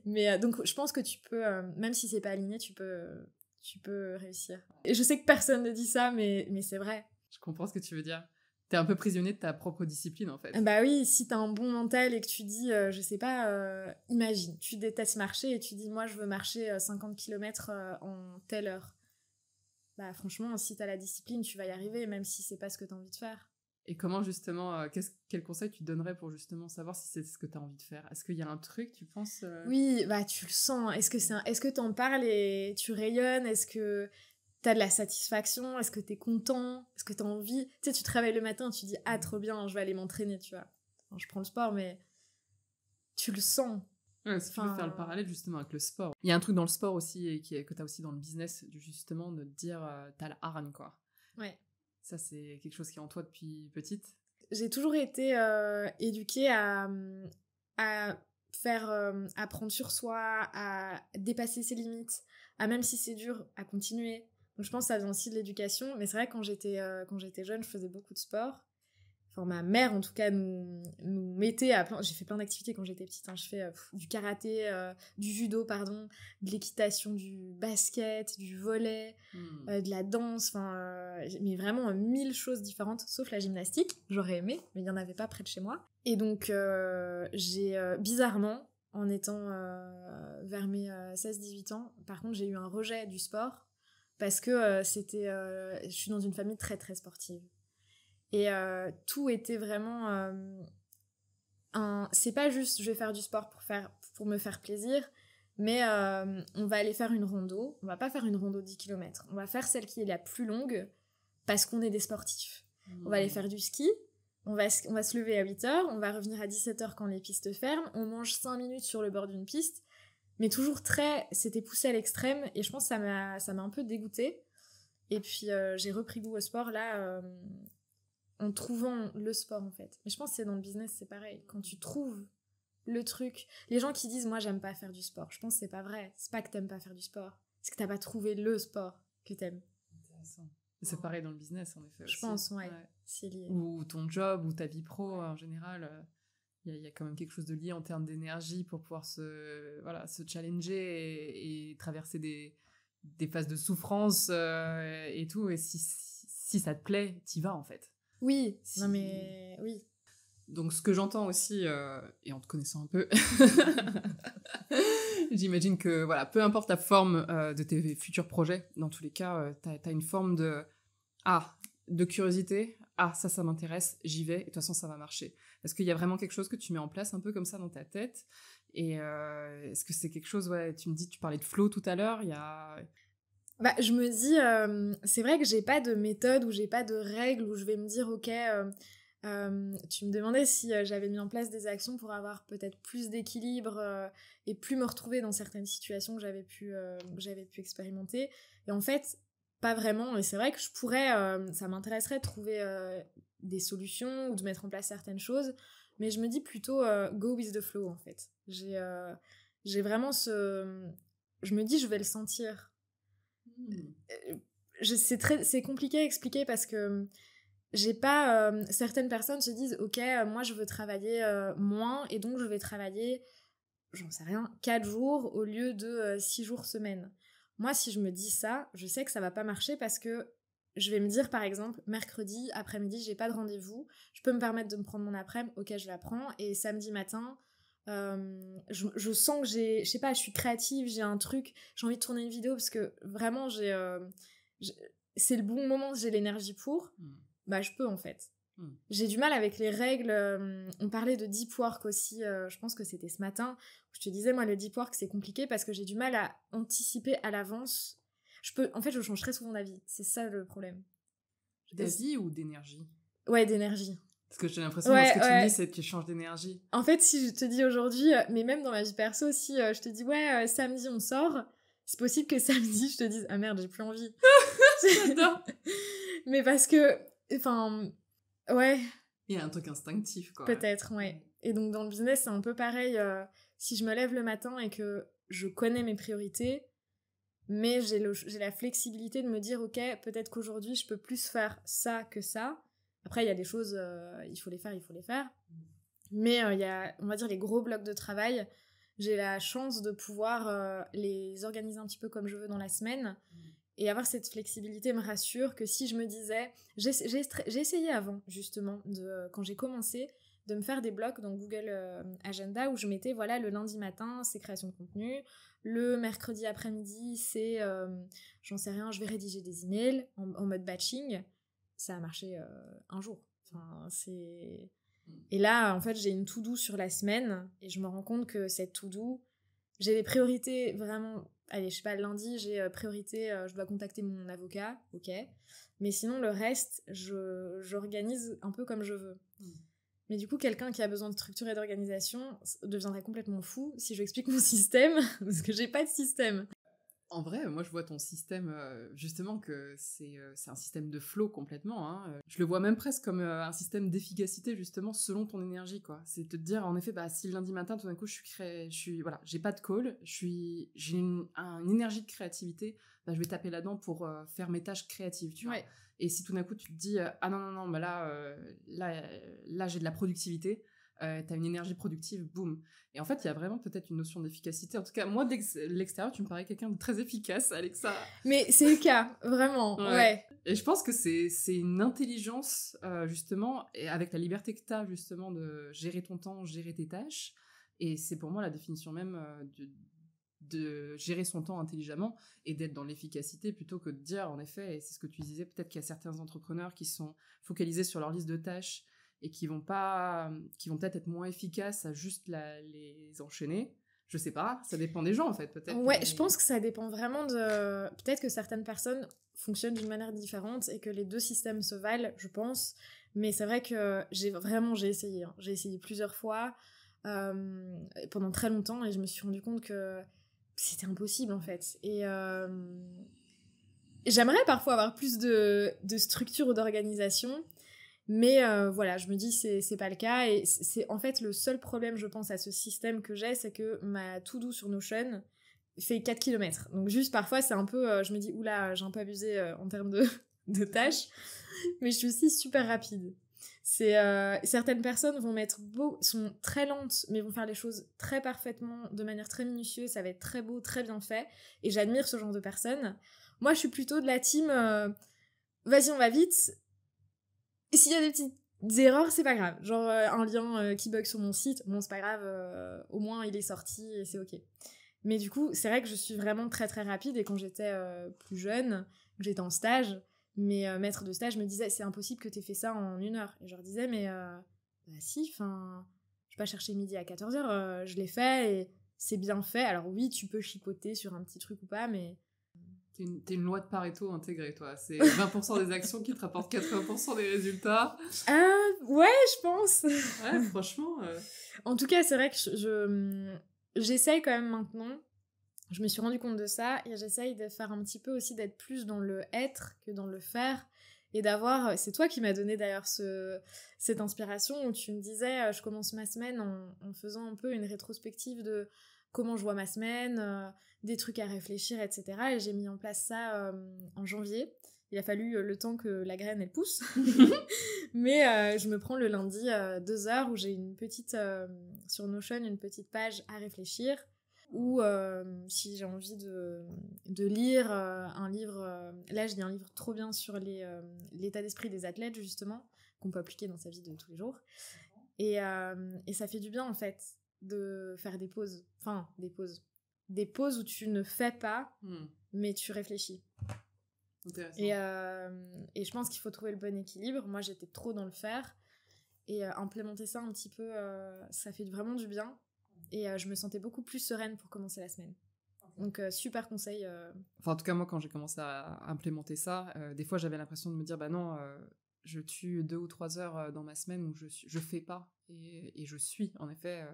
Mais donc je pense que tu peux, même si c'est pas aligné, tu peux réussir. Et je sais que personne ne dit ça, mais c'est vrai. Je comprends ce que tu veux dire. T'es un peu prisonnier de ta propre discipline en fait. Bah oui, si t'as un bon mental et que tu dis, je sais pas, imagine, tu détestes marcher et tu dis, moi je veux marcher 50 km en telle heure. Bah franchement, si t'as la discipline, tu vas y arriver, même si c'est pas ce que t'as envie de faire. Et comment justement, quel conseil tu donnerais pour justement savoir si c'est ce que tu as envie de faire? Est-ce qu'il y a un truc, tu penses Oui, tu le sens. Est-ce que t'en parles et tu rayonnes? Est-ce que t'as de la satisfaction? Est-ce que t'es content? Est-ce que t'as envie? Tu sais, tu travailles le matin, tu dis, ah, trop bien, je vais aller m'entraîner, tu vois. Enfin, je prends le sport, mais tu le sens. Ouais, si tu veux faire le parallèle justement avec le sport. Il y a un truc dans le sport aussi, et que tu as aussi dans le business, justement, de te dire, t'as la hargne, quoi. Ouais. Ça, c'est quelque chose qui est en toi depuis petite. J'ai toujours été éduquée à faire, à prendre sur soi, à dépasser ses limites, à même si c'est dur, à continuer. Donc je pense que ça vient aussi de l'éducation. Mais c'est vrai que quand j'étais jeune, je faisais beaucoup de sport. Enfin, ma mère, en tout cas, nous mettait à plein... J'ai fait plein d'activités quand j'étais petite. Hein. Je fais du karaté, du judo, pardon, de l'équitation, du basket, du volley, de la danse. Enfin, mais vraiment 1000 choses différentes, sauf la gymnastique. J'aurais aimé, mais il n'y en avait pas près de chez moi. Et donc, j'ai, bizarrement, en étant vers mes 16-18 ans, par contre, j'ai eu un rejet du sport parce que je suis dans une famille très, très sportive. Et tout était vraiment c'est pas juste je vais faire du sport pour me faire plaisir, mais on va aller faire une rando. On va pas faire une rando de 10 km. On va faire celle qui est la plus longue parce qu'on est des sportifs. On va aller faire du ski. On va se lever à 8h. On va revenir à 17h quand les pistes ferment. On mange 5 minutes sur le bord d'une piste. Mais toujours c'était poussé à l'extrême. Et je pense que ça m'a un peu dégoûtée. Et puis j'ai repris goût au sport là... en trouvant le sport en fait. Mais je pense que c'est dans le business, c'est pareil. Quand tu trouves le truc... Les gens qui disent « moi j'aime pas faire du sport », je pense que c'est pas vrai. C'est pas que t'aimes pas faire du sport, c'est que t'as pas trouvé le sport que t'aimes. Intéressant. C'est pareil dans le business en effet. Je pense, ouais. C'est lié. Ou ton job, ou ta vie pro en général. Il y a quand même quelque chose de lié en termes d'énergie pour pouvoir se challenger et traverser des phases de souffrance et tout. Et si ça te plaît, t'y vas en fait. Oui, non mais oui. Donc ce que j'entends aussi, et en te connaissant un peu, j'imagine que voilà, peu importe la forme de tes futurs projets, dans tous les cas, t'as une forme de curiosité. Ça m'intéresse, j'y vais, et de toute façon ça va marcher. Est-ce qu'il y a vraiment quelque chose que tu mets en place un peu comme ça dans ta tête? Et est-ce que c'est quelque chose, tu me dis, tu parlais de flow tout à l'heure, il y a... Bah, je me dis, c'est vrai que j'ai pas de méthode ou j'ai pas de règles où je vais me dire, ok, tu me demandais si j'avais mis en place des actions pour avoir peut-être plus d'équilibre et plus me retrouver dans certaines situations que j'avais pu expérimenter. Et en fait, pas vraiment. Et c'est vrai que ça m'intéresserait de trouver des solutions ou de mettre en place certaines choses. Mais je me dis plutôt go with the flow, en fait. J'ai vraiment ce... Je me dis, je vais le sentir. C'est compliqué à expliquer parce que j'ai pas certaines personnes se disent ok, moi je veux travailler moins et donc je vais travailler, j'en sais rien, 4 jours au lieu de 6 jours semaine. Moi, si je me dis ça, je sais que ça va pas marcher parce que je vais me dire, par exemple, mercredi après-midi j'ai pas de rendez-vous, je peux me permettre de me prendre mon après-midi, ok, je la prends, et samedi matin je sens que je sais pas, je suis créative, j'ai un truc, j'ai envie de tourner une vidéo parce que vraiment j'ai- c'est le bon moment, j'ai l'énergie pour, bah je peux en fait. J'ai du mal avec les règles, on parlait de deep work aussi, je pense que c'était ce matin, où je te disais, moi le deep work c'est compliqué parce que j'ai du mal à anticiper à l'avance. En fait je change très souvent d'avis, c'est ça le problème. D'avis ou d'énergie? Ouais, d'énergie. Parce que j'ai l'impression que ce que tu me dis, c'est que tu changes d'énergie. En fait, si je te dis aujourd'hui, mais même dans ma vie perso, si je te dis ouais, samedi on sort, c'est possible que samedi je te dise ah merde, j'ai plus envie. J'adore. Mais parce que, enfin, ouais. Il y a un truc instinctif, quoi. Peut-être, ouais. Et donc dans le business, c'est un peu pareil. Si je me lève le matin et que je connais mes priorités, mais j'ai la flexibilité de me dire ok, peut-être qu'aujourd'hui je peux plus faire ça que ça. Après, il y a des choses, il faut les faire. Mais il y a, on va dire, les gros blocs de travail. J'ai la chance de pouvoir les organiser un petit peu comme je veux dans la semaine. Et avoir cette flexibilité me rassure que si je me disais... J'ai essayé avant, justement, quand j'ai commencé, de me faire des blocs dans Google Agenda où je mettais, voilà, le lundi matin, c'est création de contenu. Le mercredi après-midi, c'est, j'en sais rien, je vais rédiger des emails en mode batching. Ça a marché un jour. Enfin, c'est... Et là, en fait, j'ai une to-do sur la semaine et je me rends compte que cette to-do, j'ai des priorités vraiment... Allez, je sais pas, lundi, j'ai priorité, je dois contacter mon avocat, ok. Mais sinon, le reste, j'organise un peu comme je veux. Mais du coup, quelqu'un qui a besoin de structure et d'organisation deviendrait complètement fou si je lui explique mon système, parce que j'ai pas de système. En vrai, moi je vois ton système, justement, que c'est un système de flow complètement. Hein. Je le vois même presque comme un système d'efficacité, justement, selon ton énergie, quoi. C'est de te dire, en effet, bah, si le lundi matin, tout d'un coup, voilà, j'ai pas de call, j'ai une énergie de créativité, bah, je vais taper là-dedans pour faire mes tâches créatives, tu vois. Ouais. Et si tout d'un coup, tu te dis, ah non, bah là j'ai de la productivité, t'as une énergie productive, boum. Et en fait, il y a vraiment peut-être une notion d'efficacité. En tout cas, moi, de l'extérieur, tu me parais quelqu'un de très efficace, Alexa. Mais c'est le cas, vraiment, ouais. Et je pense que c'est une intelligence, justement, et avec la liberté que t'as, justement, de gérer ton temps, gérer tes tâches. Et c'est pour moi la définition même de gérer son temps intelligemment et d'être dans l'efficacité plutôt que de dire, en effet, et c'est ce que tu disais, peut-être qu'il y a certains entrepreneurs qui sont focalisés sur leur liste de tâches et qui vont peut-être être moins efficaces à juste les enchaîner. Je sais pas, ça dépend des gens en fait, peut-être. Ouais, mais... je pense que ça dépend vraiment de... Peut-être que certaines personnes fonctionnent d'une manière différente et que les deux systèmes se valent, je pense. Mais c'est vrai que j'ai essayé. Hein. J'ai essayé plusieurs fois pendant très longtemps et je me suis rendu compte que c'était impossible en fait. Et j'aimerais parfois avoir plus de structure ou d'organisation. Mais voilà, je me dis c'est pas le cas et c'est en fait le seul problème je pense à ce système que j'ai, c'est que ma to-do sur Notion fait 4 km. Donc juste parfois c'est un peu, je me dis oula, j'ai un peu abusé en termes de tâches, mais je suis aussi super rapide. Certaines personnes sont très lentes mais vont faire les choses très parfaitement, de manière très minutieuse, ça va être très beau, très bien fait et j'admire ce genre de personnes. Moi je suis plutôt de la team vas-y on va vite. Et s'il y a des petites erreurs, c'est pas grave. Genre un lien qui bug sur mon site, bon c'est pas grave, au moins il est sorti et c'est ok. Mais du coup, c'est vrai que je suis vraiment très très rapide et quand j'étais plus jeune, j'étais en stage, mes maîtres de stage me disaient c'est impossible que t'aies fait ça en 1 heure. Et je leur disais mais bah si, enfin, je vais pas chercher midi à 14h, je l'ai fait et c'est bien fait. Alors oui, tu peux chipoter sur un petit truc ou pas, mais T'es une loi de Pareto intégrée, toi. C'est 20% des actions qui te rapportent 80% des résultats. Ouais, je pense. Ouais, franchement. En tout cas, c'est vrai que j'essaye quand même maintenant. Je me suis rendu compte de ça et j'essaye de faire un petit peu aussi d'être plus dans le être que dans le faire. Et d'avoir... C'est toi qui m'as donné d'ailleurs cette inspiration où tu me disais je commence ma semaine en faisant un peu une rétrospective de comment je vois ma semaine, des trucs à réfléchir, etc. Et j'ai mis en place ça en janvier. Il a fallu le temps que la graine, elle pousse. Mais je me prends le lundi 2 heures où j'ai une petite... sur Notion, une petite page à réfléchir. Ou si j'ai envie de lire un livre... là, je lis un livre trop bien sur l'état d'esprit des athlètes, justement, qu'on peut appliquer dans sa vie de tous les jours. Et ça fait du bien, en fait, de faire des pauses. Enfin, des pauses. Des pauses où tu ne fais pas, mais tu réfléchis. Intéressant. Et je pense qu'il faut trouver le bon équilibre. Moi, j'étais trop dans le faire. Et implémenter ça un petit peu, ça fait vraiment du bien. Et je me sentais beaucoup plus sereine pour commencer la semaine. Donc, super conseil. Enfin, en tout cas, moi, quand j'ai commencé à implémenter ça, des fois, j'avais l'impression de me dire, bah non, je tue 2 ou 3 heures dans ma semaine où je fais pas. Et je suis, en effet...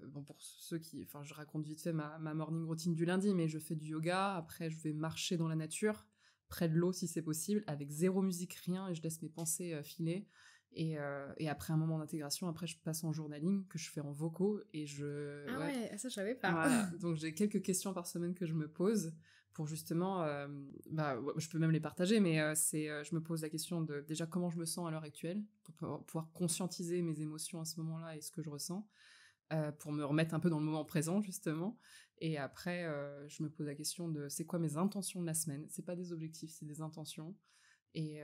bon, pour ceux qui... Enfin, je raconte vite fait ma morning routine du lundi, mais je fais du yoga, après je vais marcher dans la nature, près de l'eau si c'est possible, avec zéro musique, rien, et je laisse mes pensées filer. Et après un moment d'intégration, après je passe en journaling, que je fais en vocaux, et je... Ah ouais, ça je savais pas. Voilà. Donc j'ai quelques questions par semaine que je me pose, pour justement... je peux même les partager, mais je me pose la question de déjà comment je me sens à l'heure actuelle, pour pouvoir conscientiser mes émotions à ce moment-là et ce que je ressens. Pour me remettre un peu dans le moment présent, justement. Et après, je me pose la question de c'est quoi mes intentions de la semaine. C'est pas des objectifs, c'est des intentions. Et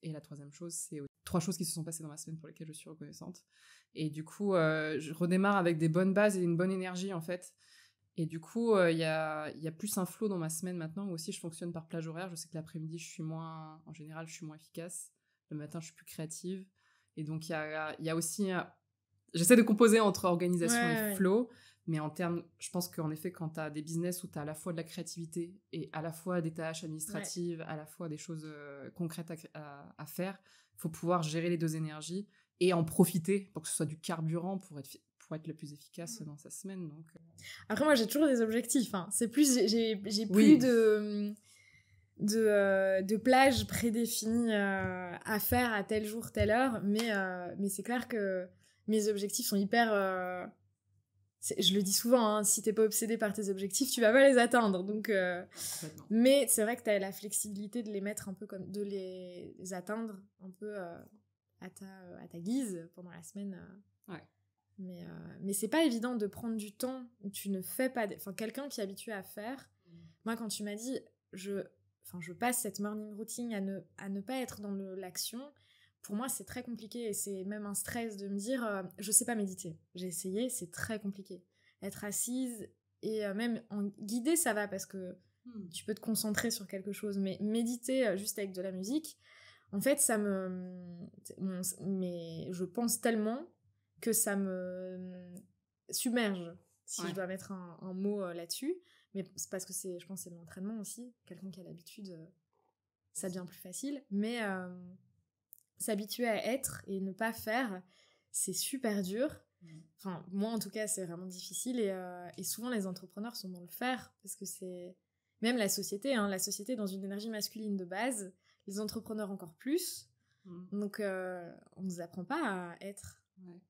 la troisième chose, c'est 3 choses qui se sont passées dans ma semaine pour lesquelles je suis reconnaissante. Et du coup, je redémarre avec des bonnes bases et une bonne énergie, en fait. Et du coup, il y a plus un flow dans ma semaine maintenant, où aussi je fonctionne par plage horaire. Je sais que l'après-midi, en général, je suis moins efficace. Le matin, je suis plus créative. Et donc, il y a aussi... J'essaie de composer entre organisation et flow, mais en termes, je pense qu'en effet, quand tu as des business où tu as à la fois de la créativité et à la fois des tâches administratives, à la fois des choses concrètes à faire, il faut pouvoir gérer les 2 énergies et en profiter pour que ce soit du carburant pour être le plus efficace dans sa semaine. Donc, Après, moi, j'ai toujours des objectifs. Hein. C'est plus, j'ai plus de plages prédéfinies à faire à tel jour, telle heure, mais c'est clair que mes objectifs sont hyper... je le dis souvent, hein, si t'es pas obsédé par tes objectifs, tu vas pas les atteindre. Donc, mais c'est vrai que t'as la flexibilité de les mettre un peu comme... de les atteindre un peu à ta guise pendant la semaine. Ouais. Mais c'est pas évident de prendre du temps où tu ne fais pas... Enfin, quelqu'un qui est habitué à faire... Moi, quand tu m'as dit... je passe cette morning routine à ne pas être dans l'action. Pour moi, c'est très compliqué et c'est même un stress de me dire je sais pas méditer. J'ai essayé, c'est très compliqué. Être assise et même en guidée, ça va parce que tu peux te concentrer sur quelque chose. Mais méditer juste avec de la musique, en fait, mais je pense tellement que ça me submerge, si je dois mettre un mot là-dessus. Mais c'est parce que je pense que c'est de l'entraînement aussi. Quelqu'un qui a l'habitude, ça devient plus facile. Mais s'habituer à être et ne pas faire, c'est super dur. Enfin, moi, en tout cas, c'est vraiment difficile. Et souvent, les entrepreneurs sont dans le faire. Parce que c'est... Même la société, la société dans une énergie masculine de base. Les entrepreneurs encore plus. Donc, on ne nous apprend pas à être. Ouais.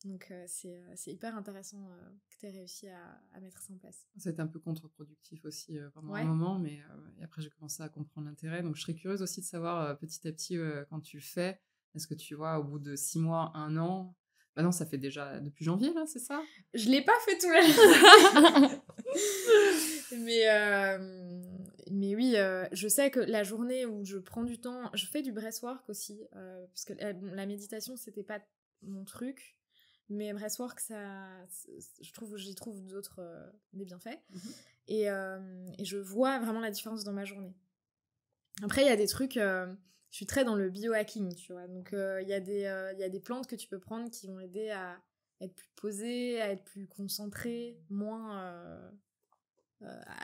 Donc, c'est hyper intéressant que tu aies réussi à mettre ça en place. C'était un peu contre-productif aussi pendant un moment, mais après, j'ai commencé à comprendre l'intérêt. Donc, je serais curieuse aussi de savoir petit à petit quand tu le fais. Est-ce que tu vois, au bout de 6 mois, 1 an... Bah non, ça fait déjà depuis janvier, là, c'est ça? Je l'ai pas fait tout l'année. Mais oui, je sais que la journée où je prends du temps... Je fais du breathwork aussi, parce que la méditation, c'était pas mon truc. Mais breathwork, j'y trouve d'autres des bienfaits. Et je vois vraiment la différence dans ma journée. Après, il y a des trucs... je suis très dans le biohacking, tu vois. Donc, il y a des plantes que tu peux prendre qui vont aider à être plus posée, à être plus concentrée, moins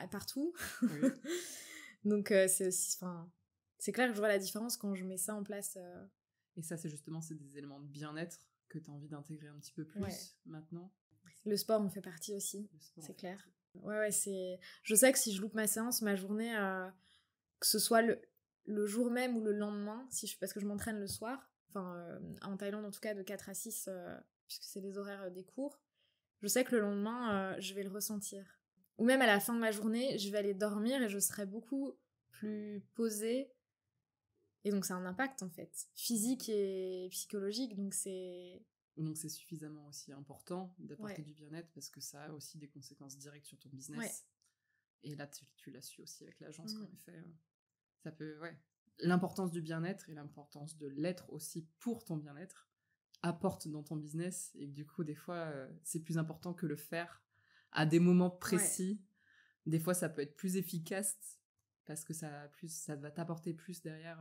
partout. Oui. Donc c'est aussi, c'est clair que je vois la différence quand je mets ça en place. Et ça, c'est des éléments de bien-être que tu as envie d'intégrer un petit peu plus maintenant. Le sport en fait partie aussi, c'est clair. Partie. Ouais, je sais que si je loupe ma séance, ma journée, que ce soit le jour même ou le lendemain, parce que je m'entraîne le soir, en Thaïlande en tout cas de 4 à 6, puisque c'est les horaires des cours, je sais que le lendemain, je vais le ressentir. Ou même à la fin de ma journée, je vais aller dormir et je serai beaucoup plus posée. Et donc ça a un impact en fait, physique et psychologique, donc c'est suffisamment aussi important d'apporter du bien-être parce que ça a aussi des conséquences directes sur ton business. Ouais. Et là, tu l'as su aussi avec l'agence, qu'en effet, ça peut, l'importance du bien-être et l'importance de l'être aussi pour ton bien-être apporte dans ton business et que du coup, des fois, c'est plus important que le faire à des moments précis. Ouais. Des fois, ça peut être plus efficace parce que ça va t'apporter plus derrière.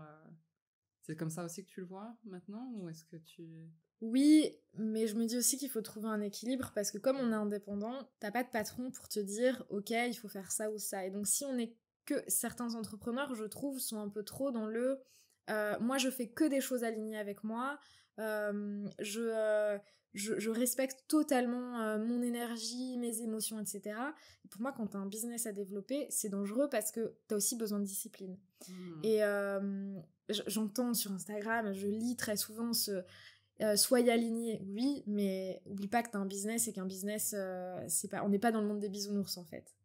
C'est comme ça aussi que tu le vois maintenant ou est-ce que tu... Oui, mais je me dis aussi qu'il faut trouver un équilibre parce que comme on est indépendant, t'as pas de patron pour te dire ok, il faut faire ça ou ça. Et donc si on est que certains entrepreneurs, je trouve, sont un peu trop dans le moi je fais que des choses alignées avec moi, je respecte totalement mon énergie, mes émotions, etc. Et pour moi, quand t'as un business à développer, c'est dangereux parce que t'as aussi besoin de discipline. Et j'entends sur Instagram, je lis très souvent soyez aligné, oui, mais oublie pas que t'as un business et qu'un business, on n'est pas dans le monde des bisounours en fait.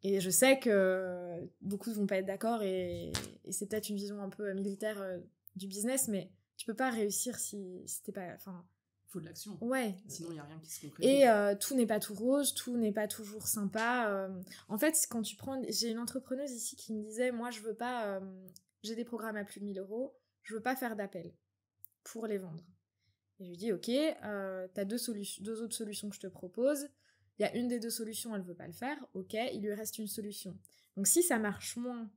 Et je sais que beaucoup vont pas être d'accord et c'est peut-être une vision un peu militaire du business, mais tu peux pas réussir si t'es pas... Il faut de l'action. Ouais. Sinon, il n'y a rien qui se concrétise. Et tout n'est pas tout rose, tout n'est pas toujours sympa. En fait, quand tu prends... J'ai une entrepreneuse ici qui me disait, moi, je veux pas... j'ai des programmes à plus de 1 000 €, je veux pas faire d'appel pour les vendre. Et je lui dis, ok, t'as deux autres solutions que je te propose. Il y a une des 2 solutions, elle veut pas le faire. Ok, il lui reste une solution. Donc si ça marche moins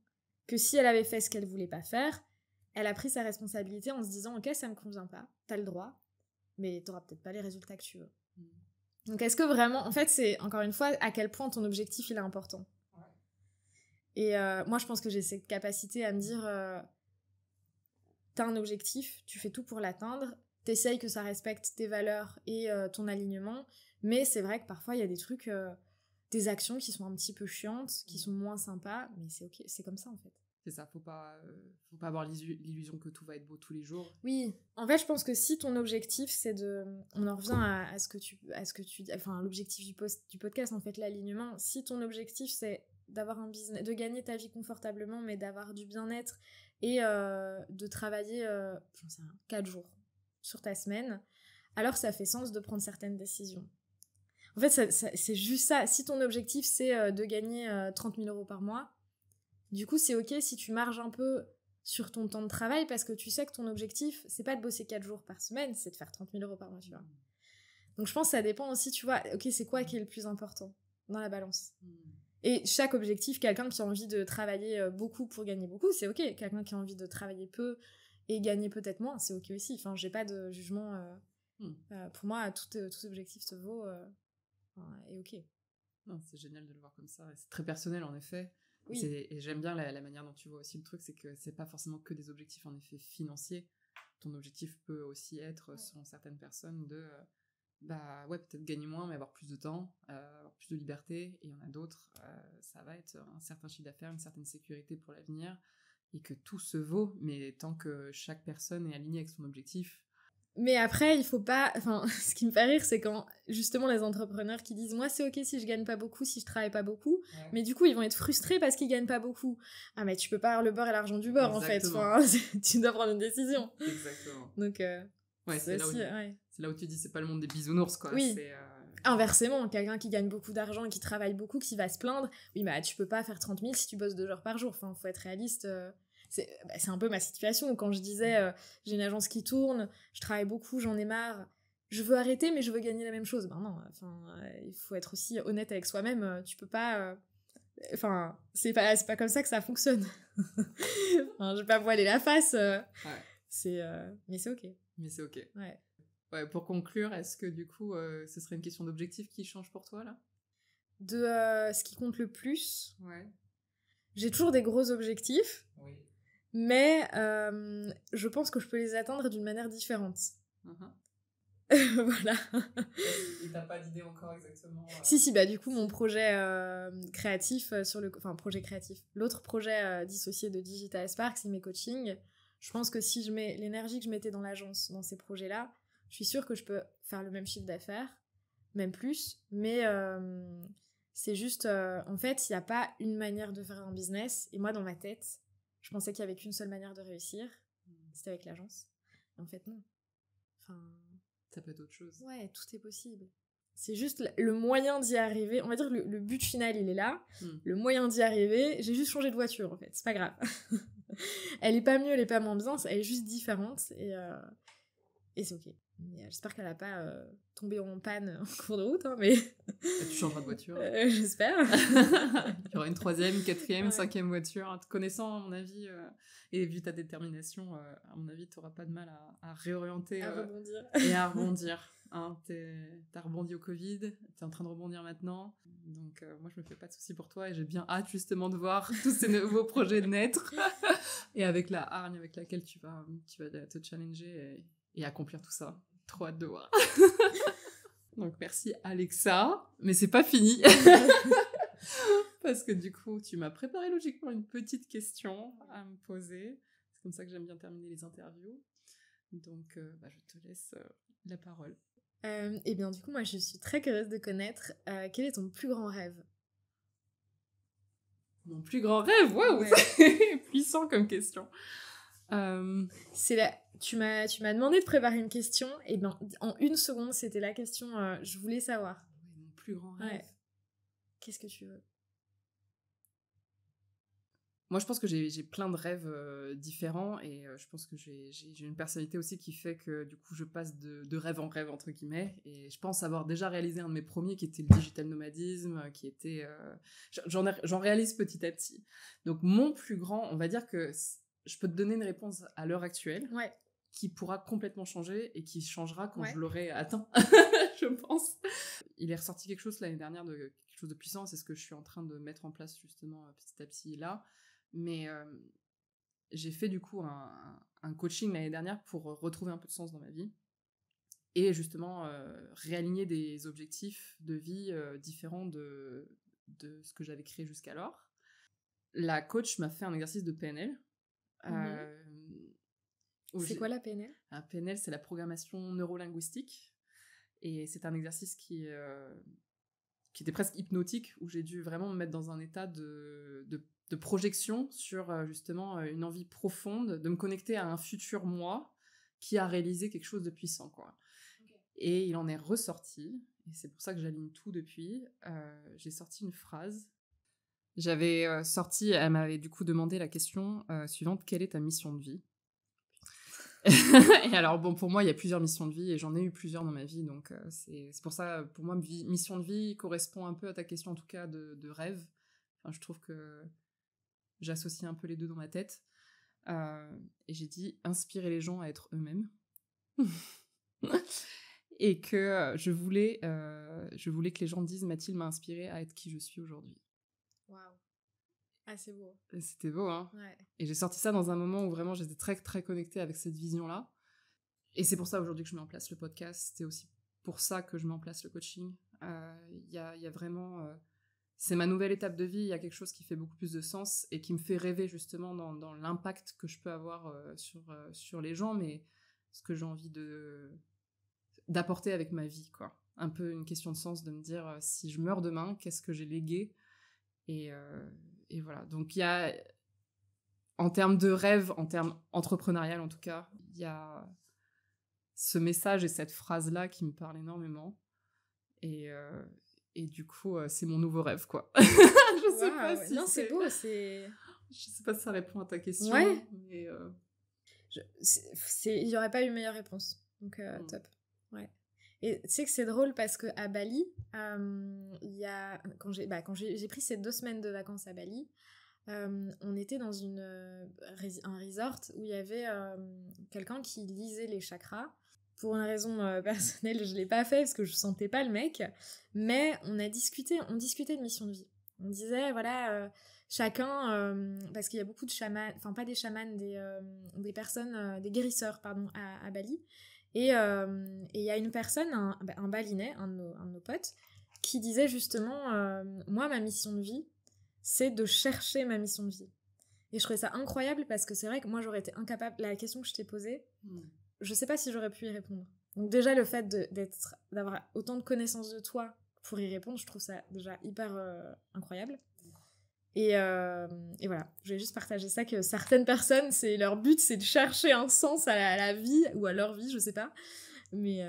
que si elle avait fait ce qu'elle voulait pas faire, elle a pris sa responsabilité en se disant, ok, ça me convient pas, t'as le droit, mais t'auras peut-être pas les résultats que tu veux. Donc est-ce que vraiment... En fait, c'est encore une fois à quel point ton objectif, il est important. Ouais. Et moi, je pense que j'ai cette capacité à me dire, t'as un objectif, tu fais tout pour l'atteindre, t'essayes que ça respecte tes valeurs et ton alignement, mais c'est vrai que parfois il y a des trucs, des actions qui sont un petit peu chiantes, qui sont moins sympas, mais c'est ok, c'est comme ça en fait. C'est ça, faut pas avoir l'illusion que tout va être beau tous les jours. Oui, en fait je pense que si ton objectif c'est de... On en revient à ce que tu dis, enfin l'objectif du podcast en fait, l'alignement, si ton objectif c'est d'avoir un business, de gagner ta vie confortablement, mais d'avoir du bien-être et de travailler 4 jours sur ta semaine, alors ça fait sens de prendre certaines décisions. En fait, c'est juste ça. Si ton objectif, c'est de gagner 30 000 € par mois, du coup, c'est ok si tu marges un peu sur ton temps de travail parce que tu sais que ton objectif, c'est pas de bosser 4 jours par semaine, c'est de faire 30 000 € par mois, tu vois. Donc, je pense que ça dépend aussi, tu vois, ok, c'est quoi qui est le plus important dans la balance. Et chaque objectif, quelqu'un qui a envie de travailler beaucoup pour gagner beaucoup, c'est ok. Quelqu'un qui a envie de travailler peu et gagner peut-être moins, c'est ok aussi. Enfin, j'ai pas de jugement. Pour moi, tout objectif se vaut et ok. Non, c'est génial de le voir comme ça. C'est très personnel, en effet. Oui. Et j'aime bien la manière dont tu vois aussi le truc, c'est que c'est pas forcément que des objectifs, en effet, financiers. Ton objectif peut aussi être, selon certaines personnes, de... peut-être gagner moins, mais avoir plus de temps, avoir plus de liberté. Et il y en a d'autres, ça va être un certain chiffre d'affaires, une certaine sécurité pour l'avenir, et que tout se vaut, mais tant que chaque personne est alignée avec son objectif. Mais après, il faut pas... Enfin, ce qui me fait rire, c'est quand, justement, les entrepreneurs qui disent « Moi, c'est ok si je gagne pas beaucoup, si je travaille pas beaucoup. » Mais du coup, ils vont être frustrés parce qu'ils gagnent pas beaucoup. Ah, mais tu peux pas avoir le beurre et l'argent du beurre, exactement. En fait. Tu dois prendre une décision. Exactement. Donc, c'est là où tu dis c'est pas le monde des bisounours, quoi. Oui. Inversement, quelqu'un qui gagne beaucoup d'argent et qui travaille beaucoup, qui va se plaindre, oui, bah tu peux pas faire 30 000 si tu bosses 2 heures par jour. Enfin, faut être réaliste. C'est un peu ma situation. Quand je disais, j'ai une agence qui tourne, je travaille beaucoup, j'en ai marre, je veux arrêter, mais je veux gagner la même chose. Ben non, il faut être aussi honnête avec soi-même. Tu peux pas... c'est pas comme ça que ça fonctionne. Je vais pas voiler la face. Mais c'est ok. Mais c'est ok. Ouais, pour conclure, est-ce que du coup, ce serait une question d'objectif qui change pour toi, là ? de ce qui compte le plus. Ouais. J'ai toujours des gros objectifs, Oui. mais je pense que je peux les atteindre d'une manière différente. Voilà. Et t'as pas d'idée encore exactement Si, bah du coup, mon projet créatif projet créatif. L'autre projet dissocié de Digital Spark, c'est mes coachings. Je pense que si je mets l'énergie que je mettais dans l'agence, dans ces projets-là, je suis sûre que je peux faire le même chiffre d'affaires, même plus, mais c'est juste, en fait, il n'y a pas une manière de faire un business, et moi, dans ma tête, je pensais qu'il n'y avait qu'une seule manière de réussir, c'était avec l'agence, et en fait, non. Enfin... Ça peut être autre chose. Ouais, tout est possible. C'est juste le moyen d'y arriver. On va dire que le but final, il est là. Le moyen d'y arriver, j'ai juste changé de voiture, en fait. C'est pas grave. Elle est pas mieux, elle est pas moins bien. Elle est juste différente. Et c'est ok. Mais, j'espère qu'elle a pas tombé en panne en cours de route. Hein, mais... Tu changeras de voiture. J'espère. Il y aura une 3e, 4e, ouais. 5e voiture. Te connaissant, à mon avis, et vu ta détermination, à mon avis, tu n'auras pas de mal à réorienter. À rebondir. Et à rebondir. Hein, t'as rebondi au Covid, t'es en train de rebondir maintenant. Donc, moi, je me fais pas de soucis pour toi et j'ai bien hâte, justement, de voir tous ces nouveaux projets naître. Et avec la hargne avec laquelle tu vas te challenger et accomplir tout ça. Trop hâte de voir. Donc, merci, Alexa. Mais c'est pas fini. Parce que du coup, tu m'as préparé logiquement une petite question à me poser. C'est comme ça que j'aime bien terminer les interviews. Donc, je te laisse la parole. Et bien, du coup, moi, je suis très curieuse de connaître quel est ton plus grand rêve? Mon plus grand rêve? Waouh, ouais. C'est puissant comme question. Tu m'as demandé de préparer une question, et ben en 1 seconde, c'était la question, je voulais savoir. Mon plus grand rêve. Ouais. Qu'est-ce que tu veux? Moi, je pense que j'ai plein de rêves différents et je pense que j'ai une personnalité aussi qui fait que du coup, je passe de rêve en rêve, entre guillemets. Et je pense avoir déjà réalisé un de mes premiers qui était le digital nomadisme, qui était... J'en réalise petit à petit. Donc, mon plus grand, on va dire que je peux te donner une réponse à l'heure actuelle ouais. qui pourra complètement changer et qui changera quand ouais. je l'aurai atteint, je pense. Il est ressorti quelque chose l'année dernière, quelque chose de puissant, c'est ce que je suis en train de mettre en place justement petit à petit là. Mais j'ai fait du coup un coaching l'année dernière pour retrouver un peu de sens dans ma vie et justement réaligner des objectifs de vie différents de ce que j'avais créé jusqu'alors. La coach m'a fait un exercice de PNL. C'est quoi la PNL? Un PNL, c'est la programmation neurolinguistique. Et c'est un exercice qui était presque hypnotique, où j'ai dû vraiment me mettre dans un état de projection sur justement une envie profonde de me connecter à un futur moi qui a réalisé quelque chose de puissant, quoi. Okay. Et il en est ressorti, et c'est pour ça que j'aligne tout depuis. J'ai sorti une phrase. J'avais elle m'avait du coup demandé la question suivante: quelle est ta mission de vie? Et alors, bon, pour moi, il y a plusieurs missions de vie et j'en ai eu plusieurs dans ma vie, donc c'est pour ça, pour moi, mission de vie correspond un peu à ta question, en tout cas, de rêve. Enfin, je trouve que j'associe un peu les deux dans ma tête. Et j'ai dit inspirer les gens à être eux-mêmes. Et que je voulais que les gens disent Mathilde m'a inspirée à être qui je suis aujourd'hui. Waouh. Ah, c'est beau. C'était beau, hein. Ouais. Et j'ai sorti ça dans un moment où vraiment j'étais très, très connectée avec cette vision-là. Et c'est pour ça aujourd'hui que je mets en place le podcast. C'est aussi pour ça que je mets en place le coaching. Y a vraiment... c'est ma nouvelle étape de vie. Il y a quelque chose qui fait beaucoup plus de sens et qui me fait rêver justement dans l'impact que je peux avoir sur les gens, mais ce que j'ai envie d'apporter avec ma vie, quoi. Un peu une question de sens, de me dire si je meurs demain, qu'est-ce que j'ai légué? Et voilà, donc il y a, en termes de rêve, en termes entrepreneurial en tout cas, il y a ce message et cette phrase-là qui me parle énormément. Et du coup, c'est mon nouveau rêve, quoi. Je sais pas si non, c'est beau, c'est... Je sais pas si ça répond à ta question. Ouais. Mais il y aurait pas eu meilleure réponse. Donc, top. Ouais. Et tu sais que c'est drôle parce qu'à Bali, quand j'ai pris ces 2 semaines de vacances à Bali, on était dans un resort où il y avait quelqu'un qui lisait les chakras pour une raison personnelle, je l'ai pas fait parce que je sentais pas le mec. Mais on discutait de mission de vie. On disait, voilà, chacun, parce qu'il y a beaucoup de chamans, enfin pas des chamans, des personnes, des guérisseurs, pardon, à Bali. Et il y a une personne, un balinais, un de nos potes, qui disait justement, moi, ma mission de vie, c'est de chercher ma mission de vie. Et je trouvais ça incroyable parce que c'est vrai que moi, j'aurais été incapable, la question que je t'ai posée, je sais pas si j'aurais pu y répondre. Donc déjà, le fait d'avoir autant de connaissances de toi pour y répondre, je trouve ça déjà hyper incroyable. Et voilà, je vais juste partager ça, que certaines personnes, leur but, c'est de chercher un sens à la vie, ou à leur vie, je sais pas. Mais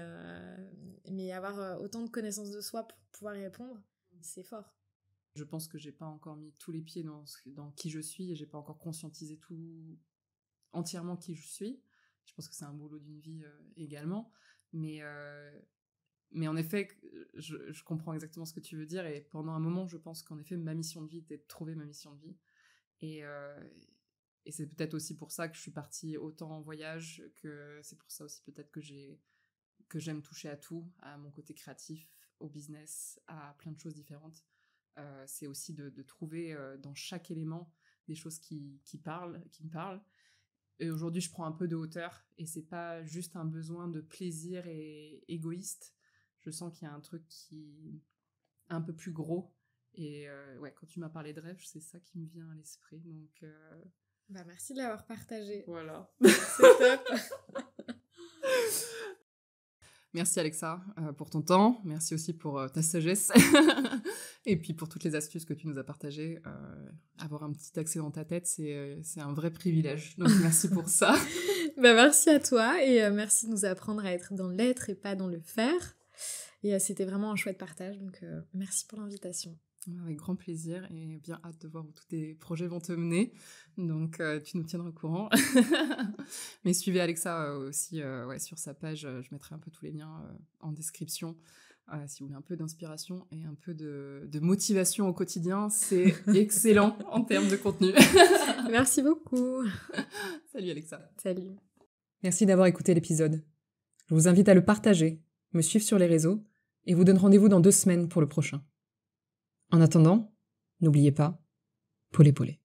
avoir autant de connaissances de soi pour pouvoir y répondre, c'est fort. Je pense que j'ai pas encore mis tous les pieds dans qui je suis, et j'ai pas encore conscientisé entièrement qui je suis. Je pense que c'est un boulot d'une vie également. Mais en effet, je comprends exactement ce que tu veux dire, et pendant un moment, je pense qu'en effet, ma mission de vie était de trouver ma mission de vie. Et c'est peut-être aussi pour ça que je suis partie autant en voyage, que c'est pour ça aussi peut-être que j'aime toucher à tout, à mon côté créatif, au business, à plein de choses différentes. C'est aussi de trouver dans chaque élément des choses qui me parlent. Et aujourd'hui, je prends un peu de hauteur, et c'est pas juste un besoin de plaisir et égoïste. Je sens qu'il y a un truc qui est un peu plus gros. Et ouais, quand tu m'as parlé de rêve, c'est ça qui me vient à l'esprit. Donc, merci de l'avoir partagé. Voilà. C'est top. Merci Alexa pour ton temps. Merci aussi pour ta sagesse. Et puis pour toutes les astuces que tu nous as partagées. Avoir un petit accès dans ta tête, c'est un vrai privilège. Donc merci pour ça. Merci à toi, et merci de nous apprendre à être dans l'être et pas dans le faire. Et c'était vraiment un chouette partage, donc merci pour l'invitation. Avec grand plaisir, et bien hâte de voir où tous tes projets vont te mener. Donc tu nous tiendras au courant. Mais suivez Alexa aussi sur sa page. Je mettrai un peu tous les liens en description. Si vous voulez un peu d'inspiration et un peu de motivation au quotidien, c'est excellent en termes de contenu. Merci beaucoup. Salut Alexa. Salut. Merci d'avoir écouté l'épisode. Je vous invite à le partager, me suivre sur les réseaux, et vous donne rendez-vous dans 2 semaines pour le prochain. En attendant, n'oubliez pas, Polé Polé.